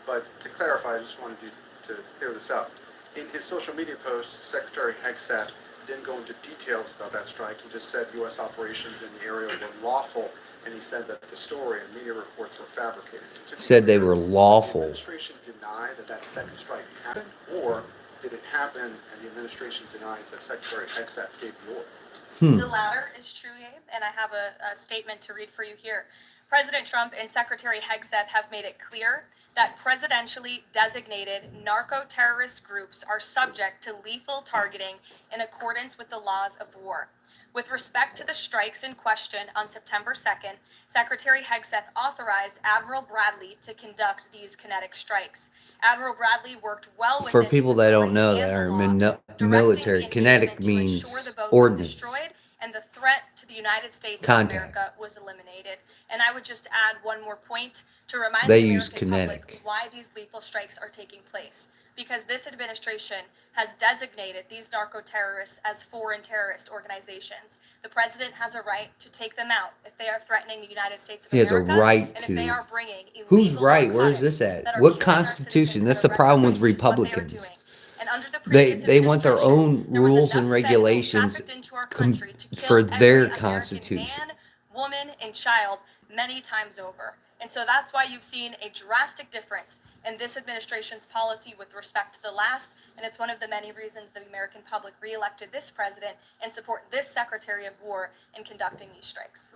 [SPEAKER 4] But to clarify, I just wanted you to clear this up. In his social media post, Secretary Hegseth didn't go into details about that strike. He just said U.S. operations in the area were lawful, and he said that the story and media reports were fabricated.
[SPEAKER 1] Said they were lawful.
[SPEAKER 4] Did the administration deny that second strike happened, or did it happen and the administration denies that Secretary Hegseth gave the order?
[SPEAKER 3] The latter is true, Abe, and I have a statement to read for you here. President Trump and Secretary Hegseth have made it clear that presidentially designated narco-terrorist groups are subject to lethal targeting in accordance with the laws of war. With respect to the strikes in question on September 2nd, Secretary Hegseth authorized Admiral Bradley to conduct these kinetic strikes. Admiral Bradley worked well
[SPEAKER 1] For
[SPEAKER 3] within
[SPEAKER 1] people
[SPEAKER 3] his
[SPEAKER 1] that don't
[SPEAKER 3] authority
[SPEAKER 1] know
[SPEAKER 3] and
[SPEAKER 1] that
[SPEAKER 3] the
[SPEAKER 1] aren't
[SPEAKER 3] law,
[SPEAKER 1] in
[SPEAKER 3] directing
[SPEAKER 1] military,
[SPEAKER 3] the
[SPEAKER 1] kinetic
[SPEAKER 3] engagement to ensure
[SPEAKER 1] means
[SPEAKER 3] the boat was
[SPEAKER 1] ordnance.
[SPEAKER 3] destroyed and the threat to the United States
[SPEAKER 1] Contact.
[SPEAKER 3] of America was eliminated. And I would just add one more point to remind
[SPEAKER 1] They
[SPEAKER 3] the
[SPEAKER 1] use
[SPEAKER 3] American
[SPEAKER 1] kinetic.
[SPEAKER 3] public why these lethal strikes are taking place. Because this administration has designated these narco-terrorists as foreign terrorist organizations. The president has a right to take them out if they are threatening the United States of
[SPEAKER 1] He has a
[SPEAKER 3] America.
[SPEAKER 1] right
[SPEAKER 3] and if they
[SPEAKER 1] to.
[SPEAKER 3] are bringing
[SPEAKER 1] Who's
[SPEAKER 3] illegal
[SPEAKER 1] right? Where's
[SPEAKER 3] narcotics
[SPEAKER 1] this
[SPEAKER 3] that
[SPEAKER 1] at?
[SPEAKER 3] are
[SPEAKER 1] What
[SPEAKER 3] killing our
[SPEAKER 1] constitution?
[SPEAKER 3] citizens
[SPEAKER 1] That's
[SPEAKER 3] at
[SPEAKER 1] the
[SPEAKER 3] a
[SPEAKER 1] problem
[SPEAKER 3] record
[SPEAKER 1] with
[SPEAKER 3] rate, what they are
[SPEAKER 1] Republicans.
[SPEAKER 3] doing. And under the
[SPEAKER 1] They
[SPEAKER 3] previous
[SPEAKER 1] want their
[SPEAKER 3] administration,
[SPEAKER 1] own
[SPEAKER 3] there was
[SPEAKER 1] rules
[SPEAKER 3] enough
[SPEAKER 1] and
[SPEAKER 3] fentanyl
[SPEAKER 1] regulations
[SPEAKER 3] trafficked into our country to kill
[SPEAKER 1] for their
[SPEAKER 3] every American
[SPEAKER 1] constitution.
[SPEAKER 3] man, woman, and child many times over. And so that's why you've seen a drastic difference in this administration's policy with respect to the last, and it's one of the many reasons the American public reelected this president and support this Secretary of War in conducting these strikes.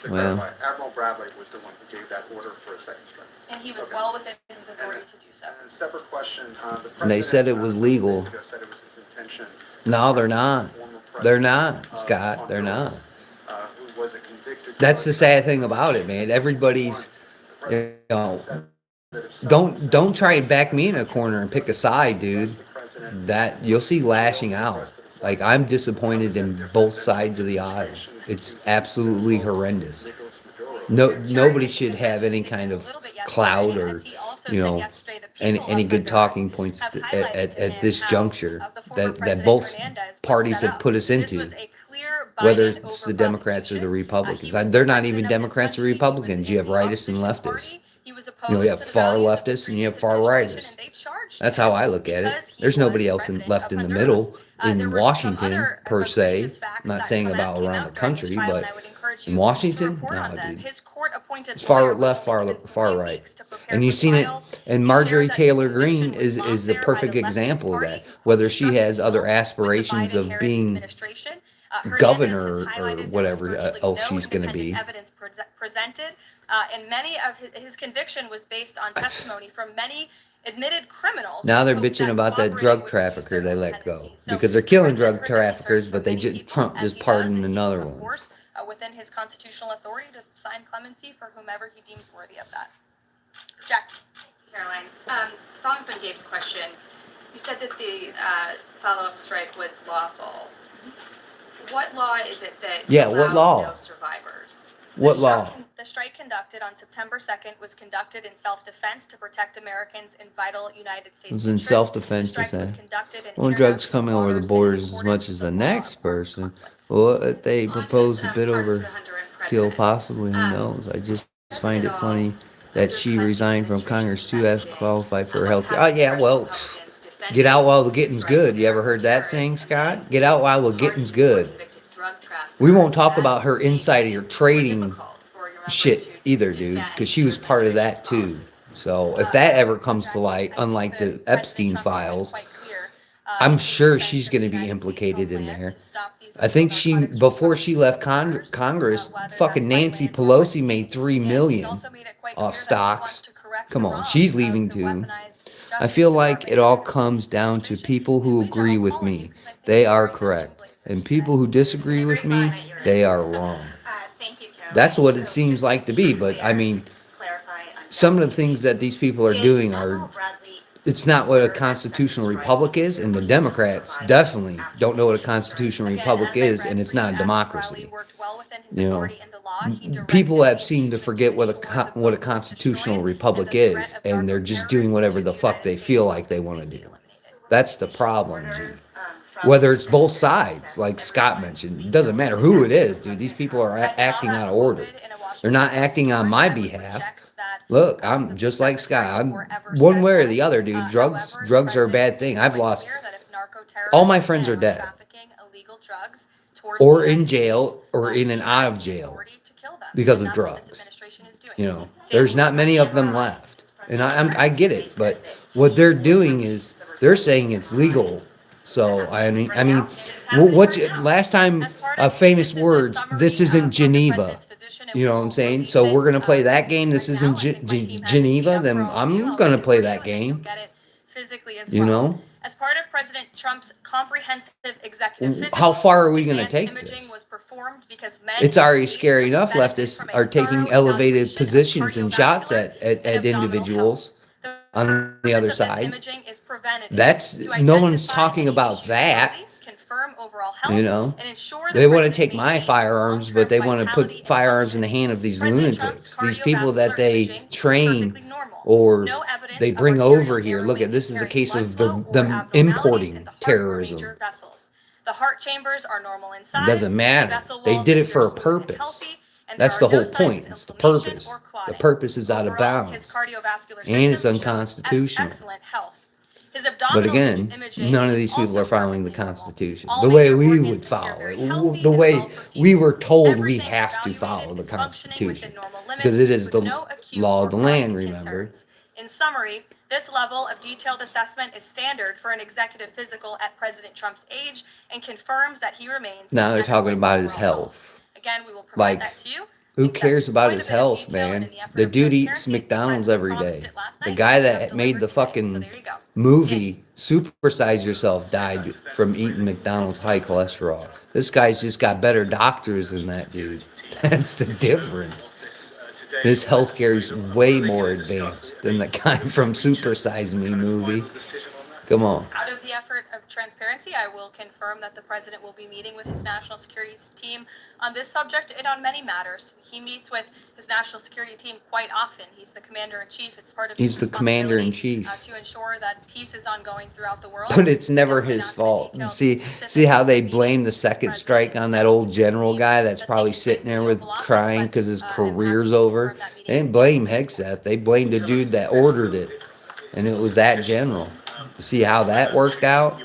[SPEAKER 4] To clarify, Admiral Bradley was the one who gave that order for a second strike.
[SPEAKER 3] And he was well within his authority to do so.
[SPEAKER 4] And a separate question, the president,
[SPEAKER 1] And they said it was legal.
[SPEAKER 4] said it was his intention.
[SPEAKER 1] No, they're not. They're not, Scott. They're not.
[SPEAKER 4] Who was a convicted
[SPEAKER 1] That's the sad thing about it, man. Everybody's, you know, don't try and back me in a corner and pick a side, dude. That you'll see lashing out. Like, I'm disappointed in both sides of the aisle. It's absolutely horrendous. Nobody should have any kind of clout or, you know, any good talking points at this juncture that both parties have put us into, whether it's the Democrats or the Republicans. They're not even Democrats or Republicans. You have rightists and leftists. You know, you have far leftists and you have far rightists. That's how I look at it. There's nobody else left in the middle in Washington, per se. I'm not saying about around the country, but in Washington, no, dude. It's far left, far right. And you've seen it, and Marjorie Taylor Greene is the perfect example of that. Whether she has other aspirations of being governor or whatever else she's going to be.
[SPEAKER 3] And many of his conviction was based on testimony from many admitted criminals.
[SPEAKER 1] Now they're bitching about that drug trafficker they let go because they're killing drug traffickers, but Trump just pardoned another one.
[SPEAKER 3] Within his constitutional authority to sign clemency for whomever he deems worthy of that. Jack. Caroline, following up on Gabe's question, you said that the follow-up strike was lawful. What law is it that
[SPEAKER 1] what
[SPEAKER 3] allows
[SPEAKER 1] law?
[SPEAKER 3] no survivors?
[SPEAKER 1] What law?
[SPEAKER 3] The strike conducted on September 2nd was conducted in self-defense to protect Americans in vital United States
[SPEAKER 1] It was in
[SPEAKER 3] interests.
[SPEAKER 1] self-defense,
[SPEAKER 3] The
[SPEAKER 1] they
[SPEAKER 3] strike was
[SPEAKER 1] said.
[SPEAKER 3] conducted in
[SPEAKER 1] Well, drugs
[SPEAKER 3] international
[SPEAKER 1] coming over the
[SPEAKER 3] waters in
[SPEAKER 1] borders as
[SPEAKER 3] accordance
[SPEAKER 1] much as
[SPEAKER 3] with
[SPEAKER 1] the
[SPEAKER 3] law of
[SPEAKER 1] next
[SPEAKER 3] armed
[SPEAKER 1] person.
[SPEAKER 3] conflict.
[SPEAKER 1] Well, if they
[SPEAKER 5] Well,
[SPEAKER 1] propose
[SPEAKER 5] just,
[SPEAKER 1] to bid
[SPEAKER 5] pardon
[SPEAKER 1] over
[SPEAKER 5] the Honduran
[SPEAKER 1] kill
[SPEAKER 5] president.
[SPEAKER 1] possibly, who
[SPEAKER 5] Um,
[SPEAKER 1] knows? I just
[SPEAKER 5] Doesn't
[SPEAKER 1] find
[SPEAKER 5] it
[SPEAKER 1] it funny
[SPEAKER 5] all
[SPEAKER 1] that she
[SPEAKER 5] undercut the
[SPEAKER 1] resigned from
[SPEAKER 5] administration's
[SPEAKER 1] Congress to have
[SPEAKER 5] messaging
[SPEAKER 1] qualified for
[SPEAKER 5] of
[SPEAKER 1] health care. Oh,
[SPEAKER 5] having
[SPEAKER 1] yeah,
[SPEAKER 5] fresh
[SPEAKER 1] well,
[SPEAKER 5] Republicans
[SPEAKER 1] get out
[SPEAKER 5] defending
[SPEAKER 1] while the
[SPEAKER 5] the
[SPEAKER 1] getting's
[SPEAKER 5] strike
[SPEAKER 1] good.
[SPEAKER 5] of
[SPEAKER 1] You ever heard that
[SPEAKER 5] terrorists,
[SPEAKER 1] saying,
[SPEAKER 5] and
[SPEAKER 1] Scott?
[SPEAKER 5] then
[SPEAKER 1] Get out while the
[SPEAKER 5] pardons
[SPEAKER 1] getting's
[SPEAKER 5] for
[SPEAKER 1] good.
[SPEAKER 5] convicted drug traffickers.
[SPEAKER 1] We won't talk
[SPEAKER 5] That
[SPEAKER 1] about her
[SPEAKER 5] makes
[SPEAKER 1] insider
[SPEAKER 5] it more
[SPEAKER 1] trading
[SPEAKER 5] difficult for your member
[SPEAKER 1] shit
[SPEAKER 5] to
[SPEAKER 1] either, dude,
[SPEAKER 5] defend
[SPEAKER 1] because she
[SPEAKER 5] your
[SPEAKER 1] was part of that
[SPEAKER 5] administration's
[SPEAKER 1] too.
[SPEAKER 5] policy.
[SPEAKER 1] So if that ever comes to
[SPEAKER 3] Exactly.
[SPEAKER 1] light,
[SPEAKER 3] I think
[SPEAKER 1] unlike the
[SPEAKER 3] that President
[SPEAKER 1] Epstein
[SPEAKER 3] Trump has been
[SPEAKER 1] files,
[SPEAKER 3] quite clear,
[SPEAKER 1] I'm
[SPEAKER 3] in
[SPEAKER 1] sure
[SPEAKER 3] defense
[SPEAKER 1] she's
[SPEAKER 3] of
[SPEAKER 1] going
[SPEAKER 3] the
[SPEAKER 1] to be
[SPEAKER 3] United States
[SPEAKER 1] implicated in
[SPEAKER 3] homeland
[SPEAKER 1] there.
[SPEAKER 3] to stop these
[SPEAKER 1] I think
[SPEAKER 3] illegal
[SPEAKER 1] she,
[SPEAKER 3] narcotics
[SPEAKER 1] before
[SPEAKER 3] from
[SPEAKER 1] she left
[SPEAKER 3] crossing
[SPEAKER 1] Congress,
[SPEAKER 3] whether
[SPEAKER 1] fucking
[SPEAKER 3] that's by
[SPEAKER 1] Nancy
[SPEAKER 3] land or by
[SPEAKER 1] Pelosi
[SPEAKER 3] sea.
[SPEAKER 1] made $3
[SPEAKER 3] And he's
[SPEAKER 1] million
[SPEAKER 3] also made it quite
[SPEAKER 1] off
[SPEAKER 3] clear that he wants
[SPEAKER 1] stocks.
[SPEAKER 3] to correct
[SPEAKER 1] Come
[SPEAKER 3] the
[SPEAKER 1] on,
[SPEAKER 3] wrongs
[SPEAKER 1] she's
[SPEAKER 3] of
[SPEAKER 1] leaving
[SPEAKER 3] the
[SPEAKER 1] too.
[SPEAKER 3] weaponized
[SPEAKER 1] I
[SPEAKER 3] Justice
[SPEAKER 1] feel like it
[SPEAKER 3] Department
[SPEAKER 1] all
[SPEAKER 3] and the
[SPEAKER 1] comes
[SPEAKER 3] police
[SPEAKER 1] down to
[SPEAKER 3] administration.
[SPEAKER 1] people who
[SPEAKER 3] And Lucia,
[SPEAKER 1] agree
[SPEAKER 3] I'll
[SPEAKER 1] with
[SPEAKER 3] call on you
[SPEAKER 1] me.
[SPEAKER 3] because I think
[SPEAKER 1] They
[SPEAKER 3] you're
[SPEAKER 1] are
[SPEAKER 3] very
[SPEAKER 1] correct.
[SPEAKER 3] matching
[SPEAKER 1] And
[SPEAKER 3] blazers
[SPEAKER 1] people
[SPEAKER 3] today.
[SPEAKER 1] who disagree with me, they are wrong.
[SPEAKER 5] Thank you, Caroline.
[SPEAKER 1] That's what it
[SPEAKER 5] So
[SPEAKER 1] seems
[SPEAKER 5] just
[SPEAKER 1] like to be. But I
[SPEAKER 5] clear,
[SPEAKER 1] mean,
[SPEAKER 5] clarify on
[SPEAKER 1] some of the
[SPEAKER 5] Bradley's
[SPEAKER 1] things that these people are
[SPEAKER 5] Did
[SPEAKER 1] doing
[SPEAKER 5] Admiral
[SPEAKER 1] are,
[SPEAKER 5] Bradley
[SPEAKER 1] it's not what a
[SPEAKER 5] order that
[SPEAKER 1] constitutional
[SPEAKER 5] second strike
[SPEAKER 1] republic is.
[SPEAKER 5] if
[SPEAKER 1] And
[SPEAKER 5] there
[SPEAKER 1] the
[SPEAKER 5] were still
[SPEAKER 1] Democrats
[SPEAKER 5] survivors
[SPEAKER 1] definitely
[SPEAKER 5] after
[SPEAKER 1] don't
[SPEAKER 5] the
[SPEAKER 1] know what a
[SPEAKER 5] initial strike?
[SPEAKER 1] constitutional
[SPEAKER 3] Again,
[SPEAKER 1] republic
[SPEAKER 3] as I
[SPEAKER 1] is.
[SPEAKER 3] read
[SPEAKER 1] And it's
[SPEAKER 3] for you,
[SPEAKER 1] not a
[SPEAKER 3] Admiral
[SPEAKER 1] democracy.
[SPEAKER 3] Crowley worked well within his
[SPEAKER 1] You know,
[SPEAKER 3] authority in the law. He
[SPEAKER 1] people
[SPEAKER 3] directed
[SPEAKER 1] have seemed to
[SPEAKER 3] engagement
[SPEAKER 1] forget what
[SPEAKER 3] ensure the
[SPEAKER 1] what a
[SPEAKER 3] boat was
[SPEAKER 1] constitutional
[SPEAKER 3] destroyed
[SPEAKER 1] republic
[SPEAKER 3] and the threat
[SPEAKER 1] is,
[SPEAKER 3] of
[SPEAKER 1] and they're just doing
[SPEAKER 3] narco-terrorists
[SPEAKER 1] whatever
[SPEAKER 3] to
[SPEAKER 1] the
[SPEAKER 3] the
[SPEAKER 1] fuck
[SPEAKER 3] United
[SPEAKER 1] they
[SPEAKER 3] States
[SPEAKER 1] feel
[SPEAKER 3] was
[SPEAKER 1] like they want to
[SPEAKER 3] completely
[SPEAKER 1] do.
[SPEAKER 3] eliminated.
[SPEAKER 1] That's the problem, G.
[SPEAKER 5] Order,
[SPEAKER 1] Whether it's both
[SPEAKER 5] Frozen
[SPEAKER 1] sides, like Scott mentioned, it doesn't matter who it is, dude. These people are
[SPEAKER 3] I saw
[SPEAKER 1] acting
[SPEAKER 3] that
[SPEAKER 1] out of order.
[SPEAKER 3] quoted in a
[SPEAKER 1] They're
[SPEAKER 3] Washington
[SPEAKER 1] not
[SPEAKER 3] Post
[SPEAKER 1] acting on
[SPEAKER 3] story.
[SPEAKER 1] my
[SPEAKER 3] I would
[SPEAKER 1] behalf.
[SPEAKER 3] reject that,
[SPEAKER 1] Look,
[SPEAKER 3] the
[SPEAKER 1] I'm just
[SPEAKER 3] that
[SPEAKER 1] like
[SPEAKER 3] was
[SPEAKER 1] Scott.
[SPEAKER 3] right
[SPEAKER 1] I'm
[SPEAKER 3] or ever
[SPEAKER 1] one
[SPEAKER 3] said
[SPEAKER 1] way or
[SPEAKER 3] that.
[SPEAKER 1] the other, dude. Drugs,
[SPEAKER 3] However, the
[SPEAKER 1] drugs are a bad
[SPEAKER 3] president
[SPEAKER 1] thing.
[SPEAKER 3] made
[SPEAKER 1] I've
[SPEAKER 3] quite
[SPEAKER 1] lost
[SPEAKER 3] clear that if
[SPEAKER 1] all my
[SPEAKER 3] narco-terrorists
[SPEAKER 1] friends are
[SPEAKER 3] are
[SPEAKER 1] dead,
[SPEAKER 3] trafficking illegal drugs towards the
[SPEAKER 1] or in
[SPEAKER 3] United States,
[SPEAKER 1] jail, or in
[SPEAKER 3] he
[SPEAKER 1] and out
[SPEAKER 3] has
[SPEAKER 1] of
[SPEAKER 3] the
[SPEAKER 1] jail
[SPEAKER 3] authority to kill them.
[SPEAKER 1] because
[SPEAKER 3] And
[SPEAKER 1] of
[SPEAKER 3] that's what this
[SPEAKER 1] drugs.
[SPEAKER 3] administration is doing.
[SPEAKER 1] You know,
[SPEAKER 3] Dan,
[SPEAKER 1] there's not many of them left, and I get it. But what they're doing is they're saying it's legal. So last time
[SPEAKER 3] as part of
[SPEAKER 1] famous
[SPEAKER 3] this is a
[SPEAKER 1] words?
[SPEAKER 3] summary
[SPEAKER 1] This
[SPEAKER 3] of
[SPEAKER 1] isn't
[SPEAKER 3] what the
[SPEAKER 1] Geneva.
[SPEAKER 3] president's position, and
[SPEAKER 1] You
[SPEAKER 3] we
[SPEAKER 1] know what I'm
[SPEAKER 3] will
[SPEAKER 1] saying? So
[SPEAKER 3] release
[SPEAKER 1] we're
[SPEAKER 3] it,
[SPEAKER 1] gonna play that game. This
[SPEAKER 3] right
[SPEAKER 1] isn't
[SPEAKER 3] now. I think my team has it teed
[SPEAKER 1] Geneva.
[SPEAKER 3] up for
[SPEAKER 1] Then
[SPEAKER 3] all of you.
[SPEAKER 1] I'm
[SPEAKER 3] I'll
[SPEAKER 1] gonna
[SPEAKER 3] read it
[SPEAKER 1] play
[SPEAKER 3] for
[SPEAKER 1] that
[SPEAKER 3] you, and then you'll
[SPEAKER 1] game.
[SPEAKER 3] get it physically as
[SPEAKER 1] You
[SPEAKER 3] well.
[SPEAKER 1] know,
[SPEAKER 3] As part of President Trump's comprehensive executive physical,
[SPEAKER 1] how far are we gonna
[SPEAKER 3] advanced
[SPEAKER 1] take
[SPEAKER 3] imaging
[SPEAKER 1] this?
[SPEAKER 3] was performed because men
[SPEAKER 1] It's
[SPEAKER 3] in
[SPEAKER 1] already
[SPEAKER 3] police
[SPEAKER 1] scary enough.
[SPEAKER 3] benefit
[SPEAKER 1] Leftists
[SPEAKER 3] from a
[SPEAKER 1] are taking
[SPEAKER 3] thorough
[SPEAKER 1] elevated
[SPEAKER 3] evaluation of
[SPEAKER 1] positions and shots
[SPEAKER 3] cardiovascular
[SPEAKER 1] at
[SPEAKER 3] and abdominal
[SPEAKER 1] individuals
[SPEAKER 3] health. The
[SPEAKER 1] on the
[SPEAKER 3] purpose
[SPEAKER 1] other
[SPEAKER 3] of this
[SPEAKER 1] side.
[SPEAKER 3] imaging is preventative,
[SPEAKER 1] That's
[SPEAKER 3] to
[SPEAKER 1] no one's
[SPEAKER 3] identify
[SPEAKER 1] talking
[SPEAKER 3] any
[SPEAKER 1] about
[SPEAKER 3] issues
[SPEAKER 1] that.
[SPEAKER 3] early, confirm overall health,
[SPEAKER 1] You know,
[SPEAKER 3] and ensure the
[SPEAKER 1] they want to
[SPEAKER 3] president
[SPEAKER 1] take my
[SPEAKER 3] maintains
[SPEAKER 1] firearms, but
[SPEAKER 3] long-term
[SPEAKER 1] they want to
[SPEAKER 3] vitality
[SPEAKER 1] put
[SPEAKER 3] and
[SPEAKER 1] firearms in the
[SPEAKER 3] function.
[SPEAKER 1] hand of these
[SPEAKER 3] President Trump's
[SPEAKER 1] lunatics, these people that
[SPEAKER 3] cardiovascular
[SPEAKER 1] they
[SPEAKER 3] imaging was
[SPEAKER 1] train
[SPEAKER 3] perfectly normal.
[SPEAKER 1] or
[SPEAKER 3] No evidence
[SPEAKER 1] they
[SPEAKER 3] of
[SPEAKER 1] bring
[SPEAKER 3] arterial
[SPEAKER 1] over here. Look
[SPEAKER 3] narrowing,
[SPEAKER 1] at this is a
[SPEAKER 3] impairing
[SPEAKER 1] case
[SPEAKER 3] blood
[SPEAKER 1] of
[SPEAKER 3] flow, or
[SPEAKER 1] them
[SPEAKER 3] abnormalities in
[SPEAKER 1] importing
[SPEAKER 3] the heart or
[SPEAKER 1] terrorism.
[SPEAKER 3] major vessels. The heart chambers are normal in size.
[SPEAKER 1] Doesn't matter.
[SPEAKER 3] Vessel
[SPEAKER 1] They
[SPEAKER 3] walls
[SPEAKER 1] did it
[SPEAKER 3] appear
[SPEAKER 1] for a
[SPEAKER 3] smooth and
[SPEAKER 1] purpose.
[SPEAKER 3] healthy, and
[SPEAKER 1] That's
[SPEAKER 3] there
[SPEAKER 1] the
[SPEAKER 3] are no
[SPEAKER 1] whole
[SPEAKER 3] signs
[SPEAKER 1] point.
[SPEAKER 3] of
[SPEAKER 1] It's the
[SPEAKER 3] inflammation
[SPEAKER 1] purpose.
[SPEAKER 3] or
[SPEAKER 1] The
[SPEAKER 3] clotting.
[SPEAKER 1] purpose is out of
[SPEAKER 3] Overall, his
[SPEAKER 1] bounds,
[SPEAKER 3] cardiovascular
[SPEAKER 1] and it's
[SPEAKER 3] system shows
[SPEAKER 1] unconstitutional.
[SPEAKER 3] excellent health. His
[SPEAKER 1] But
[SPEAKER 3] abdominal
[SPEAKER 1] again,
[SPEAKER 3] imaging
[SPEAKER 1] none of
[SPEAKER 3] is
[SPEAKER 1] these people
[SPEAKER 3] also
[SPEAKER 1] are following the
[SPEAKER 3] perfectly normal.
[SPEAKER 1] Constitution
[SPEAKER 3] All
[SPEAKER 1] the way
[SPEAKER 3] major
[SPEAKER 1] we
[SPEAKER 3] organs
[SPEAKER 1] would
[SPEAKER 3] appear
[SPEAKER 1] follow
[SPEAKER 3] very
[SPEAKER 1] it,
[SPEAKER 3] healthy
[SPEAKER 1] the
[SPEAKER 3] and
[SPEAKER 1] way we
[SPEAKER 3] well-perfused.
[SPEAKER 1] were told we
[SPEAKER 3] Everything
[SPEAKER 1] have to
[SPEAKER 3] evaluated
[SPEAKER 1] follow the
[SPEAKER 3] is functioning within
[SPEAKER 1] Constitution
[SPEAKER 3] normal limits
[SPEAKER 1] because it is
[SPEAKER 3] with
[SPEAKER 1] the
[SPEAKER 3] no acute
[SPEAKER 1] law
[SPEAKER 3] or
[SPEAKER 1] of the land,
[SPEAKER 3] chronic
[SPEAKER 1] remember?
[SPEAKER 3] concerns. In summary, this level of detailed assessment is standard for an executive physical at President Trump's age and confirms that he remains
[SPEAKER 1] Now
[SPEAKER 3] in
[SPEAKER 1] they're talking
[SPEAKER 3] excellent
[SPEAKER 1] about his
[SPEAKER 3] overall
[SPEAKER 1] health.
[SPEAKER 3] Again, we will provide
[SPEAKER 1] Like,
[SPEAKER 3] that to you.
[SPEAKER 1] who
[SPEAKER 3] Think
[SPEAKER 1] cares
[SPEAKER 3] that's
[SPEAKER 1] about
[SPEAKER 3] quite a
[SPEAKER 1] his
[SPEAKER 3] bit of
[SPEAKER 1] health,
[SPEAKER 3] detail, and
[SPEAKER 1] man?
[SPEAKER 3] in the effort
[SPEAKER 1] The
[SPEAKER 3] of
[SPEAKER 1] dude eats
[SPEAKER 3] transparency, the
[SPEAKER 1] McDonald's
[SPEAKER 3] president
[SPEAKER 1] every
[SPEAKER 3] promised
[SPEAKER 1] day.
[SPEAKER 3] it last
[SPEAKER 1] The
[SPEAKER 3] night,
[SPEAKER 1] guy
[SPEAKER 3] and
[SPEAKER 1] that
[SPEAKER 3] has
[SPEAKER 1] made the
[SPEAKER 3] delivered today. So
[SPEAKER 1] fucking
[SPEAKER 3] there you go.
[SPEAKER 1] movie Supersize Yourself died from eating McDonald's high cholesterol. This guy's just got better doctors than that dude. That's the difference. His healthcare is way more advanced than the guy from Super Size Me movie. Come on.
[SPEAKER 3] Out of the effort of transparency, I will confirm that the president will be meeting with his national security team on this subject and on many matters. He meets with his national security team quite often. He's the commander-in-chief. It's part of
[SPEAKER 1] He's
[SPEAKER 3] his
[SPEAKER 1] the commander-in-chief.
[SPEAKER 3] responsibility, to ensure that peace is ongoing throughout the world.
[SPEAKER 1] But it's never
[SPEAKER 3] Definitely
[SPEAKER 1] his
[SPEAKER 3] not gonna
[SPEAKER 1] fault.
[SPEAKER 3] detail
[SPEAKER 1] See
[SPEAKER 3] specifics
[SPEAKER 1] how
[SPEAKER 3] of
[SPEAKER 1] they
[SPEAKER 3] the
[SPEAKER 1] blame the
[SPEAKER 3] meetings
[SPEAKER 1] second
[SPEAKER 3] the
[SPEAKER 1] strike
[SPEAKER 3] president
[SPEAKER 1] on
[SPEAKER 3] is
[SPEAKER 1] that old
[SPEAKER 3] meeting
[SPEAKER 1] general guy that's
[SPEAKER 3] that's
[SPEAKER 1] probably
[SPEAKER 3] taking place
[SPEAKER 1] sitting
[SPEAKER 3] in
[SPEAKER 1] there
[SPEAKER 3] the
[SPEAKER 1] with
[SPEAKER 3] Oval Office,
[SPEAKER 1] crying
[SPEAKER 3] but,
[SPEAKER 1] because his
[SPEAKER 3] I'm happy
[SPEAKER 1] career's
[SPEAKER 3] to
[SPEAKER 1] over.
[SPEAKER 3] confirm that meeting
[SPEAKER 1] They didn't
[SPEAKER 3] is
[SPEAKER 1] blame
[SPEAKER 3] taking place.
[SPEAKER 1] Hegseth. They blamed the dude that ordered it. And it was that general. You see how that worked out?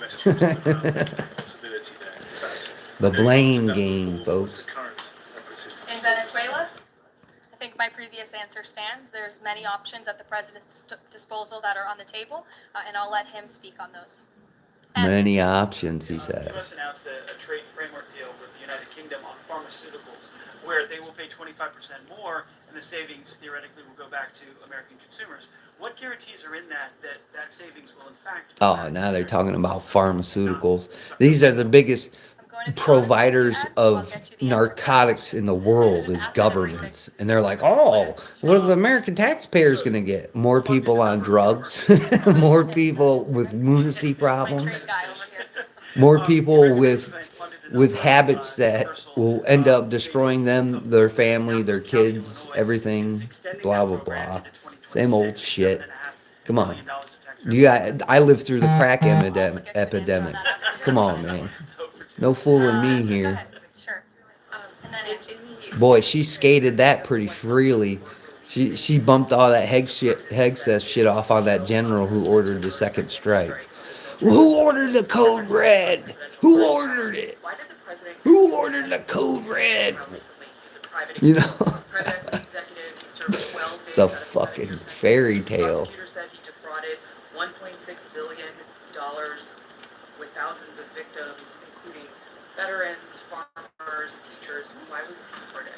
[SPEAKER 1] The blame game, folks.
[SPEAKER 3] In Venezuela, I think my previous answer stands. There's many options at the president's disposal that are on the table, and I'll let him speak on those.
[SPEAKER 1] Many options, he
[SPEAKER 2] The
[SPEAKER 1] says.
[SPEAKER 2] U.S. announced a trade framework deal with the United Kingdom on pharmaceuticals, where they will pay 25% more, and the savings theoretically will go back to American consumers. What guarantees are in that savings will in fact?
[SPEAKER 1] Oh, now they're talking about pharmaceuticals. These are the biggest.
[SPEAKER 3] going to be
[SPEAKER 1] providers
[SPEAKER 3] honest with you, Ed, so I'll
[SPEAKER 1] of
[SPEAKER 3] get you the answer to that
[SPEAKER 1] narcotics
[SPEAKER 3] question
[SPEAKER 1] in the world is
[SPEAKER 3] after the briefing.
[SPEAKER 1] governments. And they're like, oh, what are the American taxpayers going to get? More people on drugs, more people with lunacy
[SPEAKER 3] My
[SPEAKER 1] problems,
[SPEAKER 3] trade guy over here.
[SPEAKER 1] more
[SPEAKER 2] The
[SPEAKER 1] people
[SPEAKER 2] American
[SPEAKER 1] with
[SPEAKER 2] Rescue Plan funded a
[SPEAKER 1] with
[SPEAKER 2] number of,
[SPEAKER 1] habits that
[SPEAKER 2] universal,
[SPEAKER 1] will end up
[SPEAKER 2] basic
[SPEAKER 1] destroying them,
[SPEAKER 2] income
[SPEAKER 1] their
[SPEAKER 2] programs.
[SPEAKER 1] family, their
[SPEAKER 2] Capital County,
[SPEAKER 1] kids,
[SPEAKER 2] Illinois, is
[SPEAKER 1] everything,
[SPEAKER 2] extending
[SPEAKER 1] blah,
[SPEAKER 2] that
[SPEAKER 1] blah,
[SPEAKER 2] program
[SPEAKER 1] blah.
[SPEAKER 2] into 2026
[SPEAKER 1] Same old
[SPEAKER 2] with
[SPEAKER 1] shit.
[SPEAKER 2] $7.5
[SPEAKER 1] Come on.
[SPEAKER 2] billion of taxpayer
[SPEAKER 1] You
[SPEAKER 2] funds.
[SPEAKER 1] got, I lived through the crack
[SPEAKER 3] I'll also get you an answer on
[SPEAKER 1] epidemic.
[SPEAKER 3] that after the
[SPEAKER 1] Come on,
[SPEAKER 3] briefing.
[SPEAKER 1] man.
[SPEAKER 2] So for two.
[SPEAKER 1] No fooling me
[SPEAKER 3] Go
[SPEAKER 1] here.
[SPEAKER 3] ahead. Sure. And then Andrew.
[SPEAKER 1] Boy, she skated that pretty freely. She bumped all that Hegseth shit off on that general who ordered the second strike. Well, who ordered the code red? Who ordered it?
[SPEAKER 5] Why did the president?
[SPEAKER 1] Who ordered the code red?
[SPEAKER 5] Recently, he's a private
[SPEAKER 1] You know,
[SPEAKER 5] private equity executive. He served 12
[SPEAKER 1] it's a
[SPEAKER 5] days out of his
[SPEAKER 1] fucking
[SPEAKER 5] 7-year sentence.
[SPEAKER 1] fairy tale.
[SPEAKER 5] Prosecutors said he defrauded $1.6 billion with thousands of victims, including veterans, farmers, teachers. Why was he deported?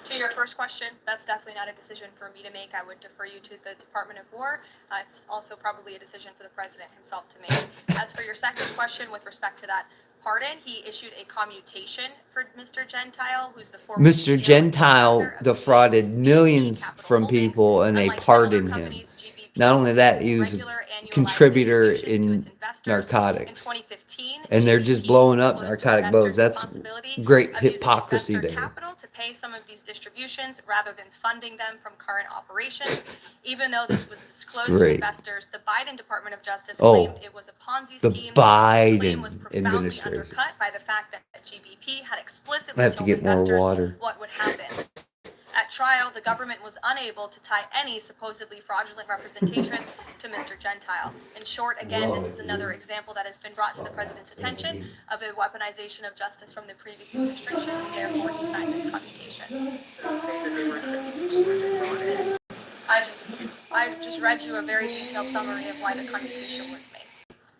[SPEAKER 3] To your first question, that's definitely not a decision for me to make. I would defer you to the Department of War. It's also probably a decision for the president himself to make. As for your second question with respect to that pardon, he issued a commutation for Mr. Gentile, who's the former
[SPEAKER 1] Mr.
[SPEAKER 3] CEO
[SPEAKER 1] Gentile
[SPEAKER 3] and co-founder of
[SPEAKER 1] defrauded
[SPEAKER 3] GBP
[SPEAKER 1] millions
[SPEAKER 3] Capital
[SPEAKER 1] from
[SPEAKER 3] Holdings.
[SPEAKER 1] people and they
[SPEAKER 3] Unlike similar
[SPEAKER 1] pardoned him.
[SPEAKER 3] companies, GBP
[SPEAKER 1] Not only that, he was a
[SPEAKER 3] regular annualized
[SPEAKER 1] contributor
[SPEAKER 3] distributions to
[SPEAKER 1] in
[SPEAKER 3] its investors. In
[SPEAKER 1] narcotics.
[SPEAKER 3] 2015,
[SPEAKER 1] And they're just
[SPEAKER 3] GBP
[SPEAKER 1] blowing up
[SPEAKER 3] disclosed to
[SPEAKER 1] narcotic boats.
[SPEAKER 3] investors
[SPEAKER 1] That's
[SPEAKER 3] responsibility
[SPEAKER 1] great
[SPEAKER 3] of using
[SPEAKER 1] hypocrisy
[SPEAKER 3] investor
[SPEAKER 1] there.
[SPEAKER 3] capital to pay some of these distributions rather than funding them from current operations. Even though this was disclosed to
[SPEAKER 1] great.
[SPEAKER 3] investors, the Biden Department of Justice
[SPEAKER 1] Oh,
[SPEAKER 3] claimed it was a Ponzi
[SPEAKER 1] the
[SPEAKER 3] scheme. The claim was
[SPEAKER 1] Biden
[SPEAKER 3] profoundly
[SPEAKER 1] administration.
[SPEAKER 3] undercut by the fact that GBP had
[SPEAKER 1] I
[SPEAKER 3] explicitly
[SPEAKER 1] have to
[SPEAKER 3] told
[SPEAKER 1] get more
[SPEAKER 3] investors
[SPEAKER 1] water.
[SPEAKER 3] what would happen. At trial, the government was unable to tie any supposedly fraudulent representation to Mr. Gentile. In short, again, this is another example that has been brought to the president's attention of a weaponization of justice from the previous administration, and therefore he signed this commutation.
[SPEAKER 5] Saying that they were
[SPEAKER 3] I just read you a very detailed summary of why the commutation was made.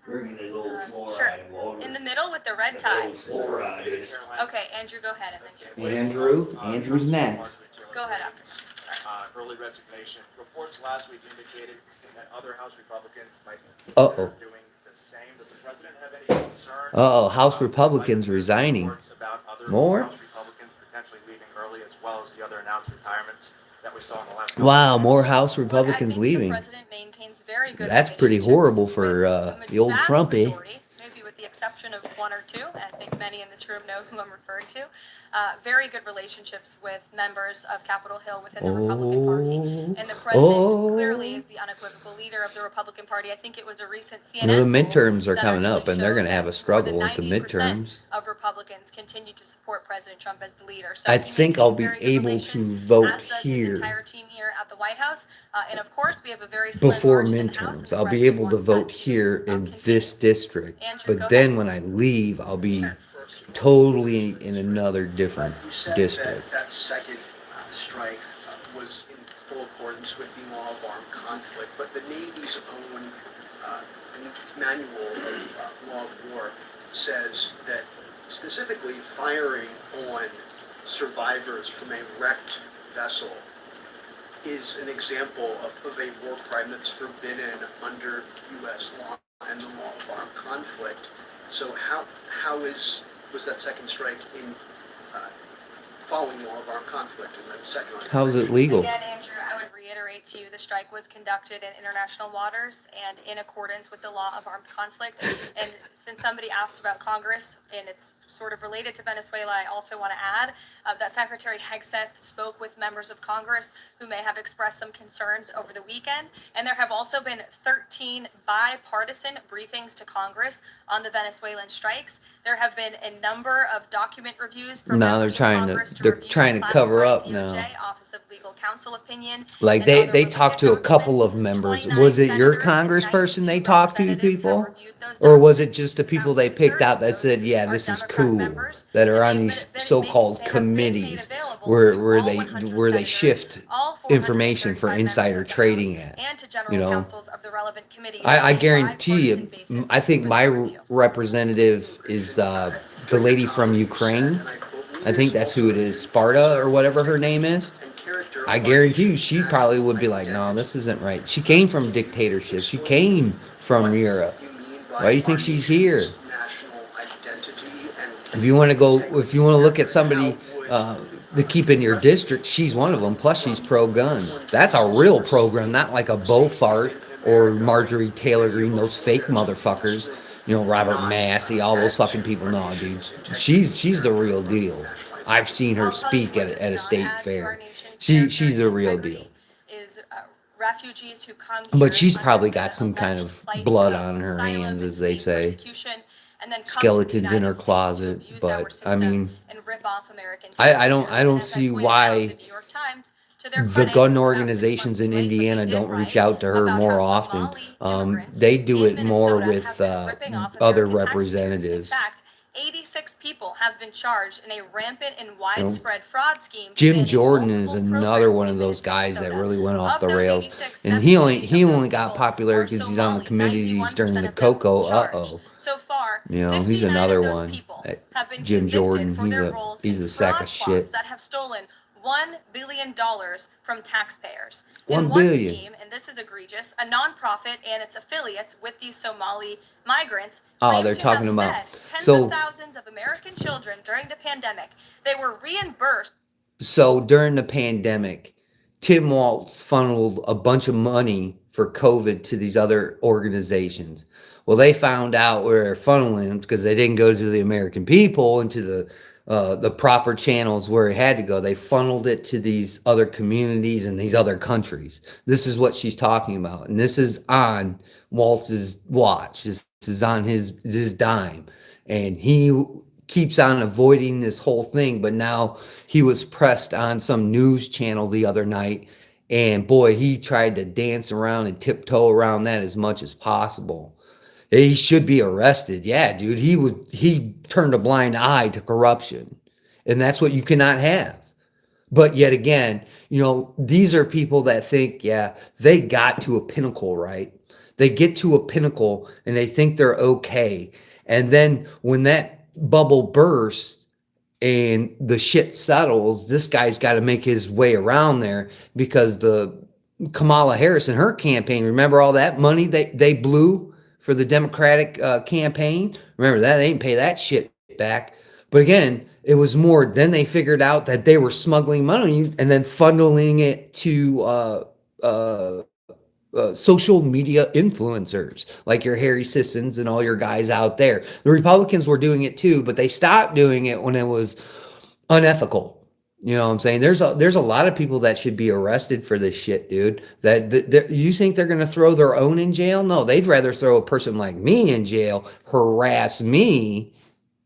[SPEAKER 3] Sure. In the middle with the red tie. Okay, Andrew, go ahead, and then you.
[SPEAKER 1] Andrew's next.
[SPEAKER 3] Go ahead after.
[SPEAKER 4] Early resignation. Reports last week indicated that other House Republicans might be
[SPEAKER 1] Uh-oh.
[SPEAKER 4] doing the same. Does the president have any concern?
[SPEAKER 1] Uh-oh, House Republicans resigning.
[SPEAKER 4] Reports about other
[SPEAKER 1] More?
[SPEAKER 4] House Republicans potentially leaving early, as well as the other announced retirements that we saw in the last couple
[SPEAKER 1] Wow,
[SPEAKER 4] of
[SPEAKER 1] more
[SPEAKER 4] days.
[SPEAKER 1] House
[SPEAKER 3] Look, I
[SPEAKER 1] Republicans
[SPEAKER 3] think the
[SPEAKER 1] leaving.
[SPEAKER 3] president maintains very good
[SPEAKER 1] That's pretty
[SPEAKER 3] relationships
[SPEAKER 1] horrible for
[SPEAKER 3] with
[SPEAKER 1] the old
[SPEAKER 3] vast
[SPEAKER 1] Trumpy.
[SPEAKER 3] majority, maybe with the exception of one or two. I think many in this room know who I'm referring to. Very good relationships with members of Capitol Hill within the Republican Party. And the president clearly is the unequivocal leader of the Republican Party. I think it was a recent CNN
[SPEAKER 1] The
[SPEAKER 3] poll
[SPEAKER 1] midterms are
[SPEAKER 3] that
[SPEAKER 1] coming
[SPEAKER 3] actually
[SPEAKER 1] up, and they're
[SPEAKER 3] showed
[SPEAKER 1] going to have
[SPEAKER 3] that
[SPEAKER 1] a struggle
[SPEAKER 3] more
[SPEAKER 1] with the
[SPEAKER 3] than 90%
[SPEAKER 1] midterms.
[SPEAKER 3] of Republicans continue to support President Trump as the leader. So
[SPEAKER 1] I
[SPEAKER 3] he
[SPEAKER 1] think I'll
[SPEAKER 3] maintains
[SPEAKER 1] be
[SPEAKER 3] very good
[SPEAKER 1] able to
[SPEAKER 3] relations,
[SPEAKER 1] vote
[SPEAKER 3] as does his
[SPEAKER 1] here
[SPEAKER 3] entire team here at the White House. And of course, we have a very slim
[SPEAKER 1] before
[SPEAKER 3] margin in the House, and
[SPEAKER 1] midterms.
[SPEAKER 3] the
[SPEAKER 1] I'll be
[SPEAKER 3] president
[SPEAKER 1] able to
[SPEAKER 3] wants that
[SPEAKER 1] vote
[SPEAKER 3] to
[SPEAKER 1] here in
[SPEAKER 3] continue.
[SPEAKER 1] this district.
[SPEAKER 3] Andrew, go
[SPEAKER 1] But then
[SPEAKER 3] ahead.
[SPEAKER 1] when I leave, I'll be totally in another different
[SPEAKER 6] You said
[SPEAKER 1] district.
[SPEAKER 6] that second strike was in full accordance with the law of armed conflict, but the Navy's own manual of law of war says that specifically firing on survivors from a wrecked vessel is an example of a war crime that's forbidden under U.S. law and the law of armed conflict. So was that second strike in following law of armed conflict in that second one?
[SPEAKER 1] How's it legal?
[SPEAKER 3] Again, Andrew, I would reiterate to you the strike was conducted in international waters and in accordance with the law of armed conflict. And since somebody asked about Congress, and it's sort of related to Venezuela, I also want to add that Secretary Hegseth spoke with members of Congress who may have expressed some concerns over the weekend. And there have also been 13 bipartisan briefings to Congress on the Venezuelan strikes. There have been a number of document reviews for
[SPEAKER 1] No,
[SPEAKER 3] members
[SPEAKER 1] they're
[SPEAKER 3] of
[SPEAKER 1] trying to-
[SPEAKER 3] Congress
[SPEAKER 1] they're
[SPEAKER 3] review
[SPEAKER 1] trying to
[SPEAKER 3] the
[SPEAKER 1] cover up
[SPEAKER 3] classified
[SPEAKER 1] now.
[SPEAKER 3] DOJ Office of Legal Counsel opinion.
[SPEAKER 1] Like
[SPEAKER 3] and
[SPEAKER 1] they
[SPEAKER 3] other
[SPEAKER 1] talked to
[SPEAKER 3] related
[SPEAKER 1] a couple of
[SPEAKER 3] documents.
[SPEAKER 1] members.
[SPEAKER 3] 29
[SPEAKER 1] Was it your
[SPEAKER 3] senators and
[SPEAKER 1] congressperson they
[SPEAKER 3] 92
[SPEAKER 1] talked to,
[SPEAKER 3] representatives have
[SPEAKER 1] people?
[SPEAKER 3] reviewed those
[SPEAKER 1] Or was it
[SPEAKER 3] documents.
[SPEAKER 1] just the people
[SPEAKER 3] About
[SPEAKER 1] they picked
[SPEAKER 3] two-thirds
[SPEAKER 1] out
[SPEAKER 3] of
[SPEAKER 1] that
[SPEAKER 3] those
[SPEAKER 1] said, yeah,
[SPEAKER 3] are
[SPEAKER 1] this is
[SPEAKER 3] Democrat
[SPEAKER 1] cool,
[SPEAKER 3] members,
[SPEAKER 1] that are
[SPEAKER 3] and
[SPEAKER 1] on
[SPEAKER 3] they've
[SPEAKER 1] these
[SPEAKER 3] been
[SPEAKER 1] so-called
[SPEAKER 3] have been made
[SPEAKER 1] committees
[SPEAKER 3] available
[SPEAKER 1] where
[SPEAKER 3] to
[SPEAKER 1] where
[SPEAKER 3] all
[SPEAKER 1] they
[SPEAKER 3] 100
[SPEAKER 1] where they
[SPEAKER 3] senators,
[SPEAKER 1] shift
[SPEAKER 3] all
[SPEAKER 1] information for
[SPEAKER 3] 435 members
[SPEAKER 1] insider
[SPEAKER 3] of the
[SPEAKER 1] trading
[SPEAKER 3] House,
[SPEAKER 1] at?
[SPEAKER 3] and to general
[SPEAKER 1] You know,
[SPEAKER 3] counsels of the relevant committees
[SPEAKER 1] I
[SPEAKER 3] on a
[SPEAKER 1] guarantee
[SPEAKER 3] bipartisan
[SPEAKER 1] you,
[SPEAKER 3] basis
[SPEAKER 1] I think
[SPEAKER 3] for
[SPEAKER 1] my
[SPEAKER 3] their review.
[SPEAKER 1] representative is the lady from Ukraine. I think that's who it is, Sparta or whatever her name is. I guarantee you she probably would be like, no, this isn't right. She came from dictatorship. She came from Europe. Why do you think she's here?
[SPEAKER 6] National identity and
[SPEAKER 1] If you want to go, if you want to look at somebody to keep in your district, she's one of them. Plus, she's pro-gun. That's a real program, not like a Beaufort or Marjorie Taylor Greene, those fake motherfuckers. You know, Robert Massey, all those fucking people. No, dude, she's the real deal. I've seen her
[SPEAKER 3] I'll tell you
[SPEAKER 1] speak
[SPEAKER 3] what
[SPEAKER 1] at
[SPEAKER 3] does
[SPEAKER 1] a
[SPEAKER 3] not
[SPEAKER 1] state
[SPEAKER 3] add to our
[SPEAKER 1] fair.
[SPEAKER 3] nation's
[SPEAKER 1] She's
[SPEAKER 3] character
[SPEAKER 1] the
[SPEAKER 3] and
[SPEAKER 1] real deal.
[SPEAKER 3] integrity is refugees who come here
[SPEAKER 1] But she's
[SPEAKER 3] under
[SPEAKER 1] probably
[SPEAKER 3] the
[SPEAKER 1] got some kind
[SPEAKER 3] alleged
[SPEAKER 1] of
[SPEAKER 3] plight
[SPEAKER 1] blood
[SPEAKER 3] of
[SPEAKER 1] on her
[SPEAKER 3] asylum
[SPEAKER 1] hands,
[SPEAKER 3] and
[SPEAKER 1] as they
[SPEAKER 3] fleeing
[SPEAKER 1] say.
[SPEAKER 3] persecution, and then come to the
[SPEAKER 1] Skeletons in
[SPEAKER 3] United
[SPEAKER 1] her
[SPEAKER 3] States to
[SPEAKER 1] closet.
[SPEAKER 3] abuse our
[SPEAKER 1] But I
[SPEAKER 3] system
[SPEAKER 1] mean,
[SPEAKER 3] and rip off American
[SPEAKER 1] I
[SPEAKER 3] taxpayers.
[SPEAKER 1] I
[SPEAKER 3] And
[SPEAKER 1] don't
[SPEAKER 3] as I
[SPEAKER 1] see
[SPEAKER 3] pointed out, the
[SPEAKER 1] why
[SPEAKER 3] New York Times, to their
[SPEAKER 1] the
[SPEAKER 3] credit,
[SPEAKER 1] gun
[SPEAKER 3] was about 6
[SPEAKER 1] organizations
[SPEAKER 3] months
[SPEAKER 1] in
[SPEAKER 3] late, but they
[SPEAKER 1] Indiana
[SPEAKER 3] did
[SPEAKER 1] don't reach
[SPEAKER 3] write
[SPEAKER 1] out to her
[SPEAKER 3] about how
[SPEAKER 1] more often.
[SPEAKER 3] Somali immigrants
[SPEAKER 1] They do
[SPEAKER 3] in
[SPEAKER 1] it more
[SPEAKER 3] Minnesota have
[SPEAKER 1] with
[SPEAKER 3] been ripping off
[SPEAKER 1] other
[SPEAKER 3] American taxpayers. In
[SPEAKER 1] representatives.
[SPEAKER 3] fact, 86 people have been charged in a rampant and
[SPEAKER 1] You know,
[SPEAKER 3] widespread fraud scheme
[SPEAKER 1] Jim
[SPEAKER 3] spanning
[SPEAKER 1] Jordan is
[SPEAKER 3] multiple
[SPEAKER 1] another
[SPEAKER 3] programs
[SPEAKER 1] one
[SPEAKER 3] in
[SPEAKER 1] of those guys that
[SPEAKER 3] Minnesota.
[SPEAKER 1] really went off
[SPEAKER 3] Of
[SPEAKER 1] the
[SPEAKER 3] those
[SPEAKER 1] rails,
[SPEAKER 3] 86,
[SPEAKER 1] and
[SPEAKER 3] 78
[SPEAKER 1] he
[SPEAKER 3] of those
[SPEAKER 1] only got
[SPEAKER 3] people
[SPEAKER 1] popular
[SPEAKER 3] were
[SPEAKER 1] because he's on the
[SPEAKER 3] Somali.
[SPEAKER 1] committees
[SPEAKER 3] 91%
[SPEAKER 1] during the
[SPEAKER 3] of them
[SPEAKER 1] cocoa.
[SPEAKER 3] charged. So far,
[SPEAKER 1] You know, he's
[SPEAKER 3] 59
[SPEAKER 1] another
[SPEAKER 3] of those
[SPEAKER 1] one.
[SPEAKER 3] people have been
[SPEAKER 1] Jim
[SPEAKER 3] convicted
[SPEAKER 1] Jordan,
[SPEAKER 3] for their roles in
[SPEAKER 1] he's a sack
[SPEAKER 3] fraud
[SPEAKER 1] of
[SPEAKER 3] plots
[SPEAKER 1] shit.
[SPEAKER 3] that have stolen $1 billion from taxpayers. In
[SPEAKER 1] 1
[SPEAKER 3] one
[SPEAKER 1] billion.
[SPEAKER 3] scheme, and this is egregious, a nonprofit and its affiliates with these Somali migrants
[SPEAKER 1] Oh,
[SPEAKER 3] claimed
[SPEAKER 1] they're
[SPEAKER 3] to
[SPEAKER 1] talking
[SPEAKER 3] have
[SPEAKER 1] about
[SPEAKER 3] fed tens
[SPEAKER 1] so
[SPEAKER 3] of thousands of American children during the pandemic. They were reimbursed.
[SPEAKER 1] So during the pandemic, Tim Waltz funneled a bunch of money for COVID to these other organizations. Well, they found out where they're funneling because they didn't go to the American people and to the proper channels where it had to go. They funneled it to these other communities and these other countries. This is what she's talking about, and this is on Waltz's watch. This is on his dime, and he keeps on avoiding this whole thing. But now he was pressed on some news channel the other night, and boy, he tried to dance around and tiptoe around that as much as possible. He should be arrested. Yeah, dude, he turned a blind eye to corruption, and that's what you cannot have. But yet again, you know, these are people that think, yeah, they got to a pinnacle, right? They get to a pinnacle and they think they're okay. And then when that bubble bursts and the shit settles, this guy's got to make his way around there because the Kamala Harris and her campaign, remember all that money they blew for the Democratic campaign? Remember that? They didn't pay that shit back. But again, it was more, then they figured out that they were smuggling money and then funneling it to social media influencers like your Harry Sissons and all your guys out there. The Republicans were doing it too, but they stopped doing it when it was unethical. You know what I'm saying? There's a lot of people that should be arrested for this shit, dude. That you think they're going to throw their own in jail? No, they'd rather throw a person like me in jail, harass me,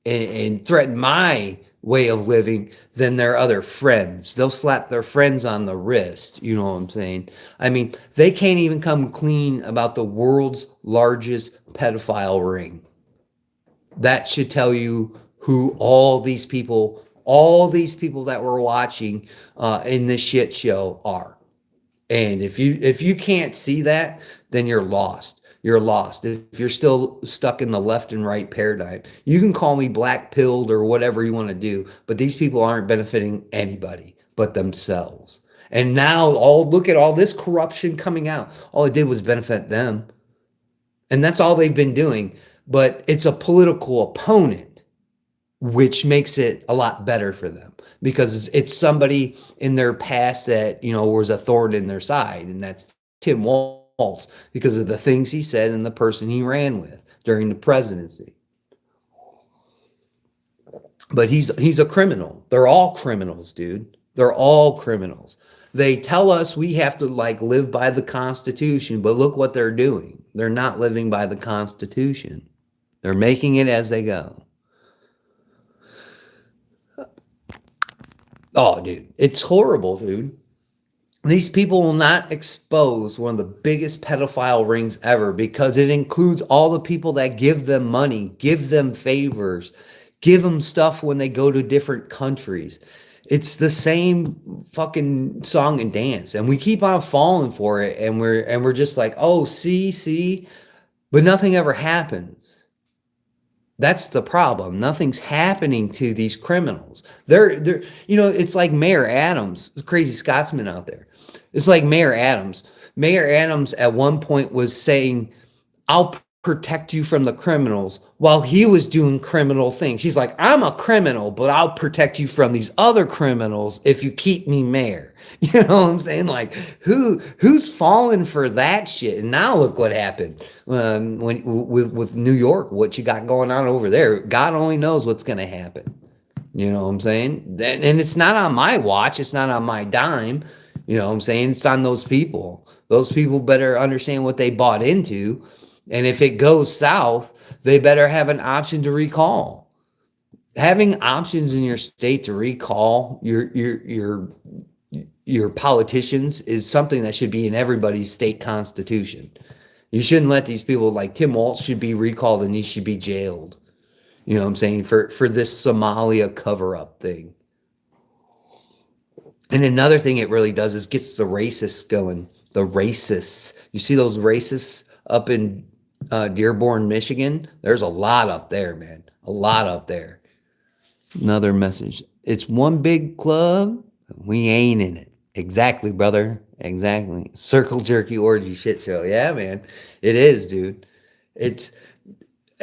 [SPEAKER 1] and threaten my way of living than their other friends. They'll slap their friends on the wrist. You know what I'm saying? I mean, they can't even come clean about the world's largest pedophile ring. That should tell you who all these people that we're watching in this shit show are. And if you can't see that, then you're lost. You're lost. If you're still stuck in the left and right paradigm, you can call me black pilled or whatever you want to do, but these people aren't benefiting anybody but themselves. And now look at all this corruption coming out. All it did was benefit them. And that's all they've been doing. But it's a political opponent, which makes it a lot better for them because it's somebody in their past that, you know, was a thorn in their side. And that's Tim Walz because of the things he said and the person he ran with during the presidency. But he's a criminal. They're all criminals, dude. They're all criminals. They tell us we have to like live by the Constitution, but look what they're doing. They're not living by the Constitution. They're making it as they go. Oh, dude, it's horrible, dude. These people will not expose one of the biggest pedophile rings ever because it includes all the people that give them money, give them favors, give them stuff when they go to different countries. It's the same fucking song and dance, and we keep on falling for it, and we're just like, oh, see, but nothing ever happens. That's the problem. Nothing's happening to these criminals. They're you know, it's like Mayor Adams, the crazy Scotsman out there. It's like Mayor Adams. Mayor Adams at one point was saying, I'll protect you from the criminals while he was doing criminal things. He's like, I'm a criminal, but I'll protect you from these other criminals if you keep me mayor. You know what I'm saying? Like, who's falling for that shit? And now look what happened when with New York, what you got going on over there. God only knows what's going to happen. You know what I'm saying? And it's not on my watch. It's not on my dime. You know what I'm saying? It's on those people. Those people better understand what they bought into. And if it goes south, they better have an option to recall. Having options in your state to recall your politicians is something that should be in everybody's state constitution. You shouldn't let these people like Tim Walz should be recalled and he should be jailed. You know what I'm saying? For this Somalia cover-up thing. And another thing it really does is gets the racists going. The racists. You see those racists up in Dearborn, Michigan? There's a lot up there, man. A lot up there. Another message. It's one big club. We ain't in it. Exactly, brother. Exactly. Circle jerky orgy shit show. Yeah, man. It is, dude. It's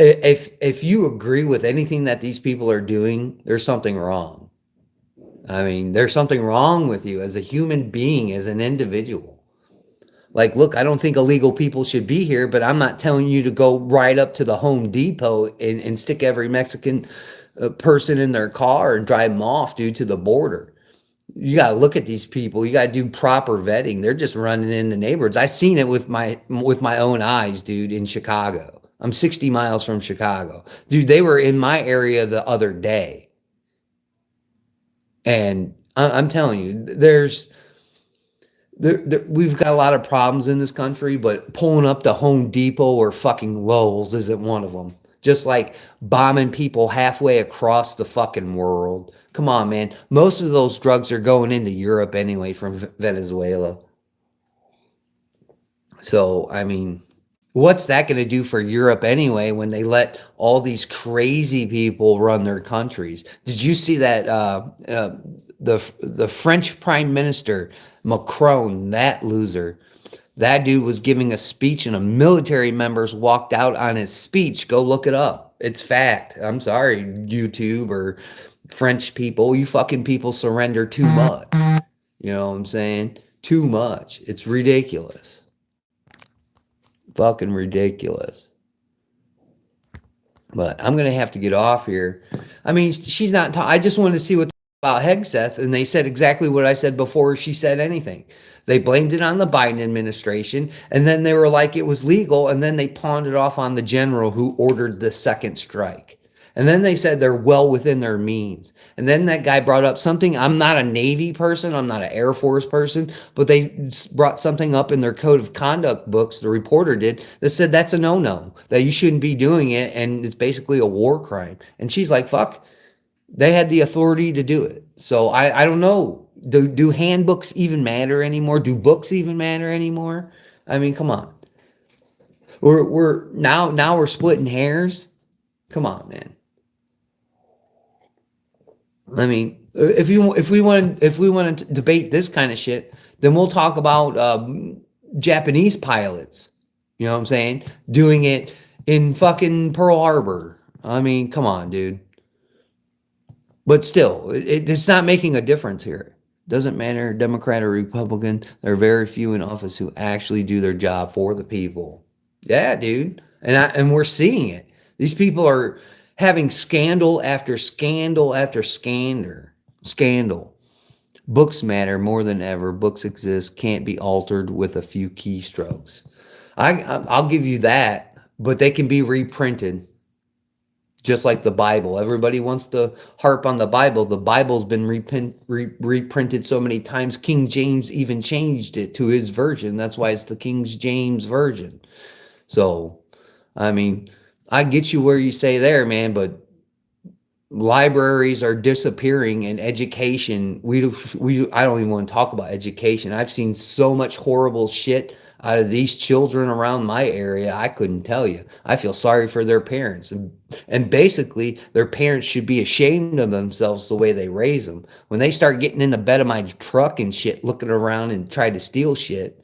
[SPEAKER 1] if you agree with anything that these people are doing, there's something wrong. I mean, there's something wrong with you as a human being, as an individual. Like, look, I don't think illegal people should be here, but I'm not telling you to go right up to the Home Depot and stick every Mexican person in their car and drive them off, dude, to the border. You got to look at these people. You got to do proper vetting. They're just running in the neighborhoods. I seen it with my own eyes, dude, in Chicago. I'm 60 miles from Chicago. Dude, they were in my area the other day. And I'm telling you, we've got a lot of problems in this country, but pulling up to Home Depot or fucking Lowe's isn't one of them. Just like bombing people halfway across the fucking world. Come on, man. Most of those drugs are going into Europe anyway from Venezuela. So, I mean, what's that going to do for Europe anyway when they let all these crazy people run their countries? Did you see that the French Prime Minister, Macron, that loser, that dude was giving a speech and a military members walked out on his speech. Go look it up. It's fact. I'm sorry, YouTube or French people. You fucking people surrender too much. You know what I'm saying? Too much. It's ridiculous. Fucking ridiculous. But I'm gonna have to get off here. I mean, she's not. I just wanted to see what about Hegseth, and they said exactly what I said before she said anything. They blamed it on the Biden administration, and then they were like it was legal, and then they pawned it off on the general who ordered the second strike. And then they said they're well within their means. And then that guy brought up something. I'm not a Navy person. I'm not an Air Force person. But they brought something up in their code of conduct books, the reporter did, that said that's a no-no, that you shouldn't be doing it, and it's basically a war crime. And she's like, fuck, they had the authority to do it. So I don't know. Do handbooks even matter anymore? Do books even matter anymore? I mean, come on. We're now we're splitting hairs. Come on, man. I mean, if we want to debate this kind of shit, then we'll talk about Japanese pilots. You know what I'm saying? Doing it in fucking Pearl Harbor. I mean, come on, dude. But still, it's not making a difference here. Doesn't matter, Democrat or Republican. There are very few in office who actually do their job for the people. Yeah, dude. And we're seeing it. These people are having scandal after scandal after scandal. Books matter more than ever. Books exist, can't be altered with a few keystrokes. I'll give you that, but they can be reprinted. Just like the Bible. Everybody wants to harp on the Bible. The Bible's been reprinted so many times. King James even changed it to his version. That's why it's the King James Version. So, I mean, I get you where you say there, man, but libraries are disappearing and education. I don't even want to talk about education. I've seen so much horrible shit out of these children around my area. I couldn't tell you. I feel sorry for their parents. And basically, their parents should be ashamed of themselves the way they raise them. When they start getting in the bed of my truck and shit, looking around and try to steal shit,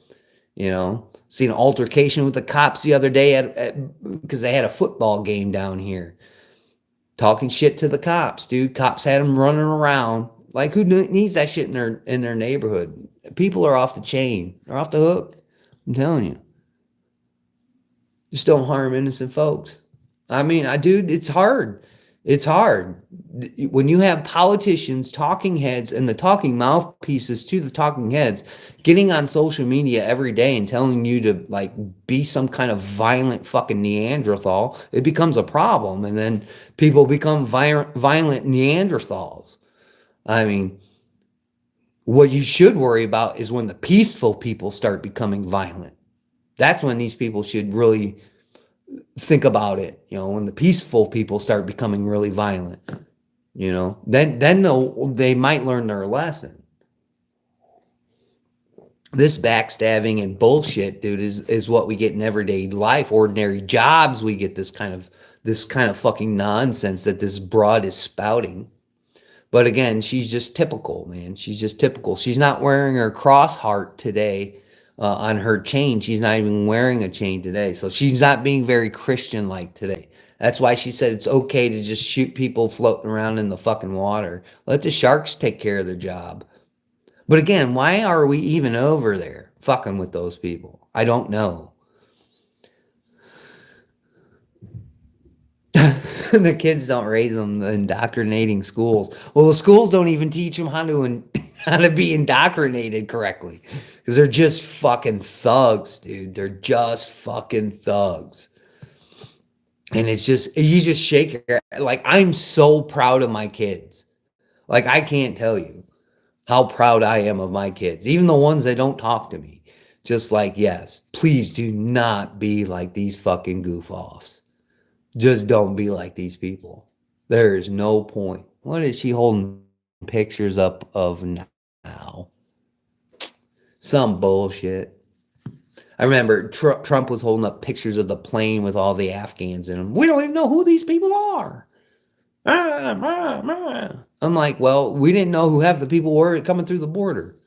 [SPEAKER 1] You know, seen an altercation with the cops the other day because they had a football game down here. Talking shit to the cops, dude. Cops had them running around. Like, who needs that shit in their neighborhood? People are off the chain. They're off the hook. I'm telling you. Just don't harm innocent folks. I mean, dude, it's hard. It's hard. When you have politicians, talking heads, and the talking mouthpieces to the talking heads getting on social media every day and telling you to, like, be some kind of violent fucking Neanderthal, it becomes a problem. And then people become violent Neanderthals. I mean, what you should worry about is when the peaceful people start becoming violent. That's when these people should really think about it. You know, when the peaceful people start becoming really violent, you know, then they might learn their lesson. This backstabbing and bullshit, dude, is what we get in everyday life, ordinary jobs. We get this kind of fucking nonsense that this broad is spouting. But again, she's just typical, man. She's just typical. She's not wearing her cross heart today on her chain. She's not even wearing a chain today. So she's not being very Christian-like today. That's why she said it's okay to just shoot people floating around in the fucking water. Let the sharks take care of their job. But again, why are we even over there fucking with those people? I don't know. The kids don't raise them indoctrinating schools. Well, the schools don't even teach them how to be indoctrinated correctly, because they're just fucking thugs, dude. They're just fucking thugs. And it's just, you just shake your, like, I'm so proud of my kids. Like, I can't tell you how proud I am of my kids, even the ones that don't talk to me. Just like, yes, please do not be like these fucking goof-offs. Just don't be like these people. There is no point. What is she holding pictures up of now? Some bullshit. I remember Trump was holding up pictures of the plane with all the Afghans in them. We don't even know who these people are. I'm like, well, we didn't know who half the people were coming through the border.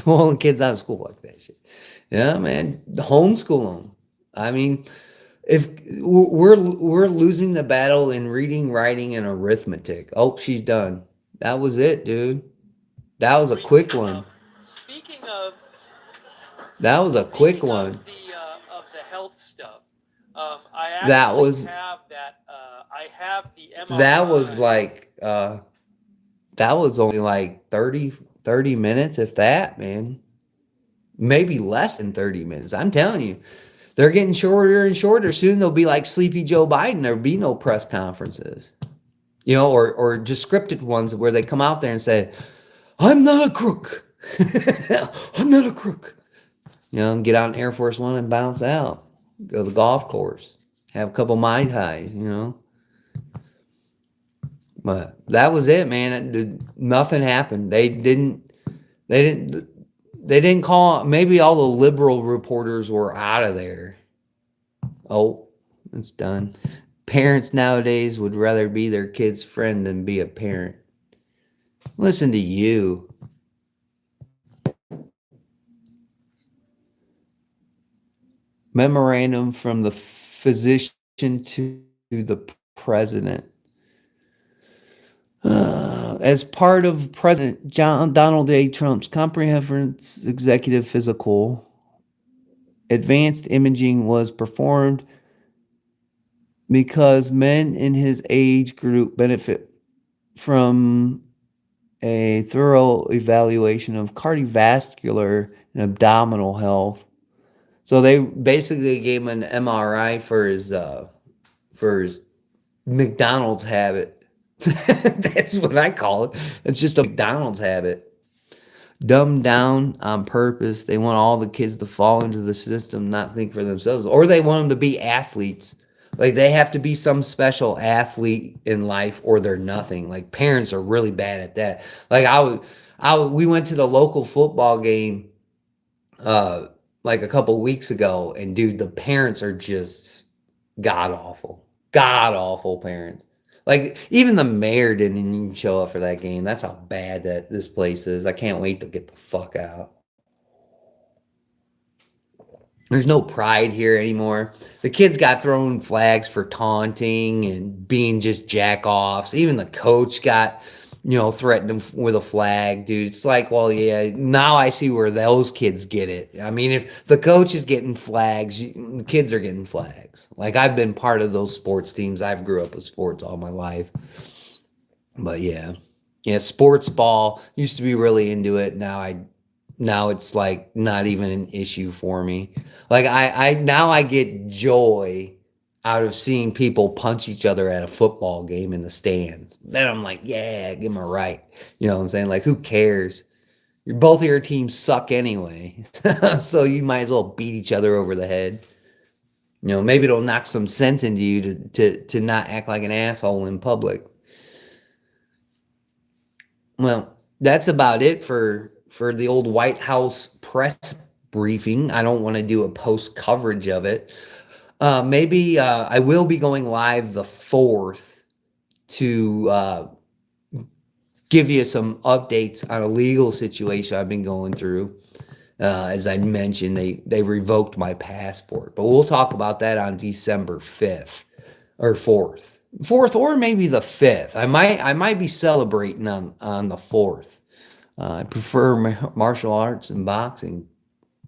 [SPEAKER 1] Well, the kids out of school like that shit. Yeah, man, homeschool them. I mean, if we're losing the battle in reading, writing, and arithmetic. Oh, she's done. That was it, dude. That was a quick one.
[SPEAKER 7] Speaking of
[SPEAKER 1] That was a quick one.
[SPEAKER 7] Of the health stuff, I
[SPEAKER 1] That
[SPEAKER 7] actually
[SPEAKER 1] was
[SPEAKER 7] have that. I have the MRI.
[SPEAKER 1] that was like that was only like 30 minutes, if that, man. Maybe less than 30 minutes. I'm telling you. They're getting shorter and shorter. Soon they'll be like Sleepy Joe Biden. There'll be no press conferences. You know, or just scripted ones where they come out there and say, I'm not a crook. I'm not a crook. You know, and get on Air Force One and bounce out. Go to the golf course. Have a couple Mai Tais, you know. But that was it, man. Nothing happened. They didn't call. Maybe all the liberal reporters were out of there. Oh, it's done. Parents nowadays would rather be their kid's friend than be a parent. Listen to you. Memorandum from the physician to the president. As part of President Donald J. Trump's comprehensive executive physical, advanced imaging was performed because men in his age group benefit from a thorough evaluation of cardiovascular and abdominal health. So they basically gave him an MRI for his McDonald's habit. That's what I call it. It's just a McDonald's habit. Dumbed down on purpose. They want all the kids to fall into the system, not think for themselves. Or they want them to be athletes. Like, they have to be some special athlete in life or they're nothing. Like, parents are really bad at that. Like, we went to the local football game like a couple weeks ago, and dude, the parents are just god awful parents. Like, even the mayor didn't even show up for that game. That's how bad that this place is. I can't wait to get the fuck out. There's no pride here anymore. The kids got thrown flags for taunting and being just jack-offs. Even the coach got, threatened with a flag, dude. It's like, well, yeah, now I see where those kids get it. I mean, if the coach is getting flags, the kids are getting flags. Like, I've been part of those sports teams. I've grew up with sports all my life. But yeah. Yeah, sports ball used to be really into it. Now it's like not even an issue for me. Like I now I get joy out of seeing people punch each other at a football game in the stands. Then I'm like, yeah, give them a right. You know what I'm saying? Like, who cares? Both of your teams suck anyway. So you might as well beat each other over the head. Maybe it'll knock some sense into you to not act like an asshole in public. Well, that's about it for the old White House press briefing. I don't want to do a post coverage of it. Maybe I will be going live the 4th to give you some updates on a legal situation I've been going through. As I mentioned, they revoked my passport, but we'll talk about that on December 5th or 4th or maybe the 5th. I might be celebrating on the 4th. I prefer martial arts and boxing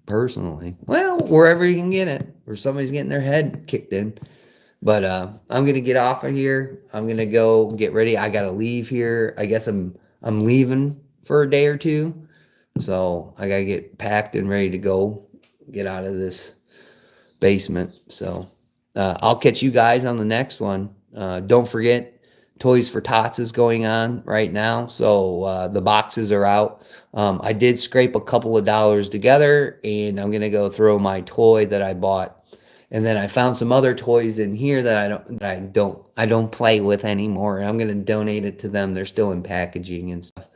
[SPEAKER 1] personally. Well, wherever you can get it, or somebody's getting their head kicked in. But I'm gonna get off of here. I'm gonna go get ready. I gotta leave here. I guess I'm leaving for a day or two, so I gotta get packed and ready to go. Get out of this basement. So I'll catch you guys on the next one. Don't forget, Toys for Tots is going on right now. So the boxes are out. I did scrape a couple of dollars together, and I'm going to go throw my toy that I bought. And then I found some other toys in here that I don't play with anymore. And I'm going to donate it to them. They're still in packaging and stuff.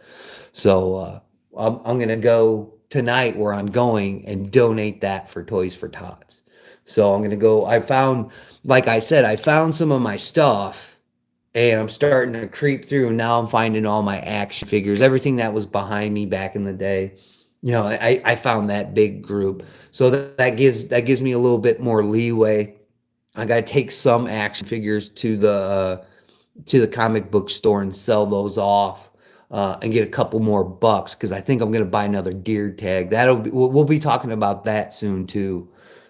[SPEAKER 1] So I'm going to go tonight where I'm going and donate that for Toys for Tots. So I'm going to go. Like I said, I found some of my stuff, and I'm starting to creep through. And now I'm finding all my action figures, everything that was behind me back in the day. I found that big group. So that gives me a little bit more leeway. I got to take some action figures to the comic book store and sell those off. And get a couple more bucks, because I think I'm going to buy another deer tag. We'll be talking about that soon too.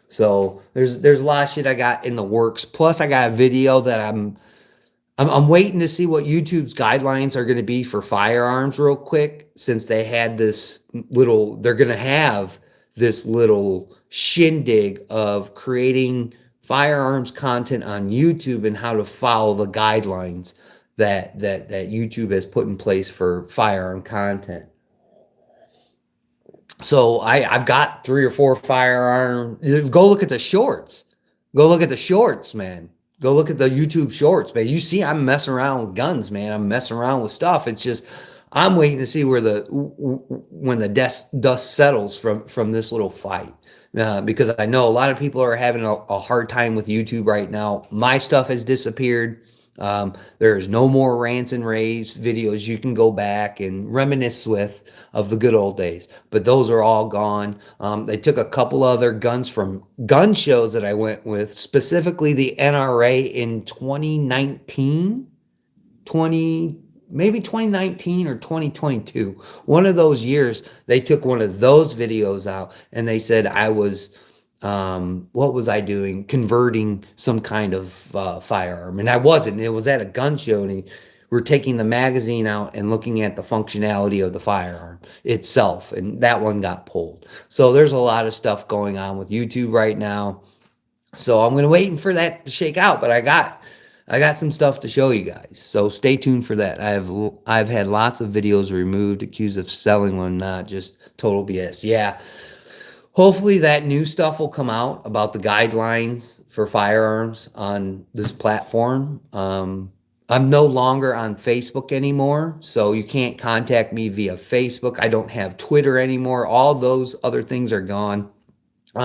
[SPEAKER 1] So there's a lot of shit I got in the works. Plus I got a video that I'm waiting to see what YouTube's guidelines are going to be for firearms real quick, since they're going to have this little shindig of creating firearms content on YouTube and how to follow the guidelines that YouTube has put in place for firearm content. So I've got 3 or 4 firearm. Go look at the shorts. Go look at the shorts, man. Go look at the YouTube shorts, man. You see, I'm messing around with guns, man. I'm messing around with stuff. It's just I'm waiting to see when the dust settles from this little fight, because I know a lot of people are having a hard time with YouTube right now. My stuff has disappeared. There's no more rants and raves videos you can go back and reminisce with of the good old days, but those are all gone. They took a couple other guns from gun shows that I went with, specifically the NRA in 2019, maybe 2019 or 2022. One of those years, they took one of those videos out, and they said I was what was I doing? Converting some kind of firearm. And I wasn't. It was at a gun show, and we're taking the magazine out and looking at the functionality of the firearm itself. And that one got pulled. So there's a lot of stuff going on with YouTube right now. So I'm going to wait for that to shake out. But I got some stuff to show you guys. So stay tuned for that. I've had lots of videos removed accused of selling one, not just total BS. Yeah. Hopefully that new stuff will come out about the guidelines for firearms on this platform. I'm no longer on Facebook anymore, so you can't contact me via Facebook. I don't have Twitter anymore. All those other things are gone.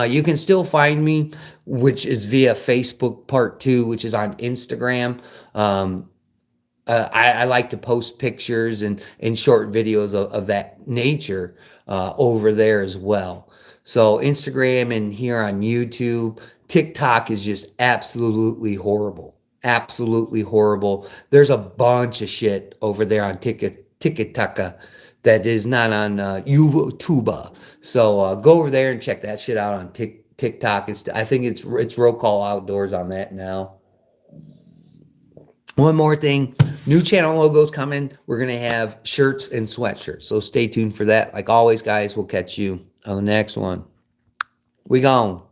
[SPEAKER 1] You can still find me, which is via Facebook Part 2, which is on Instagram. I like to post pictures and short videos of that nature over there as well. So Instagram and here on YouTube, TikTok is just absolutely horrible. Absolutely horrible. There's a bunch of shit over there on TikTok that is not on YouTube. So go over there and check that shit out on TikTok. I think it's RowCall Outdoors on that now. One more thing, new channel logos coming. We're going to have shirts and sweatshirts. So stay tuned for that. Like always, guys, we'll catch you on the next one. We gone.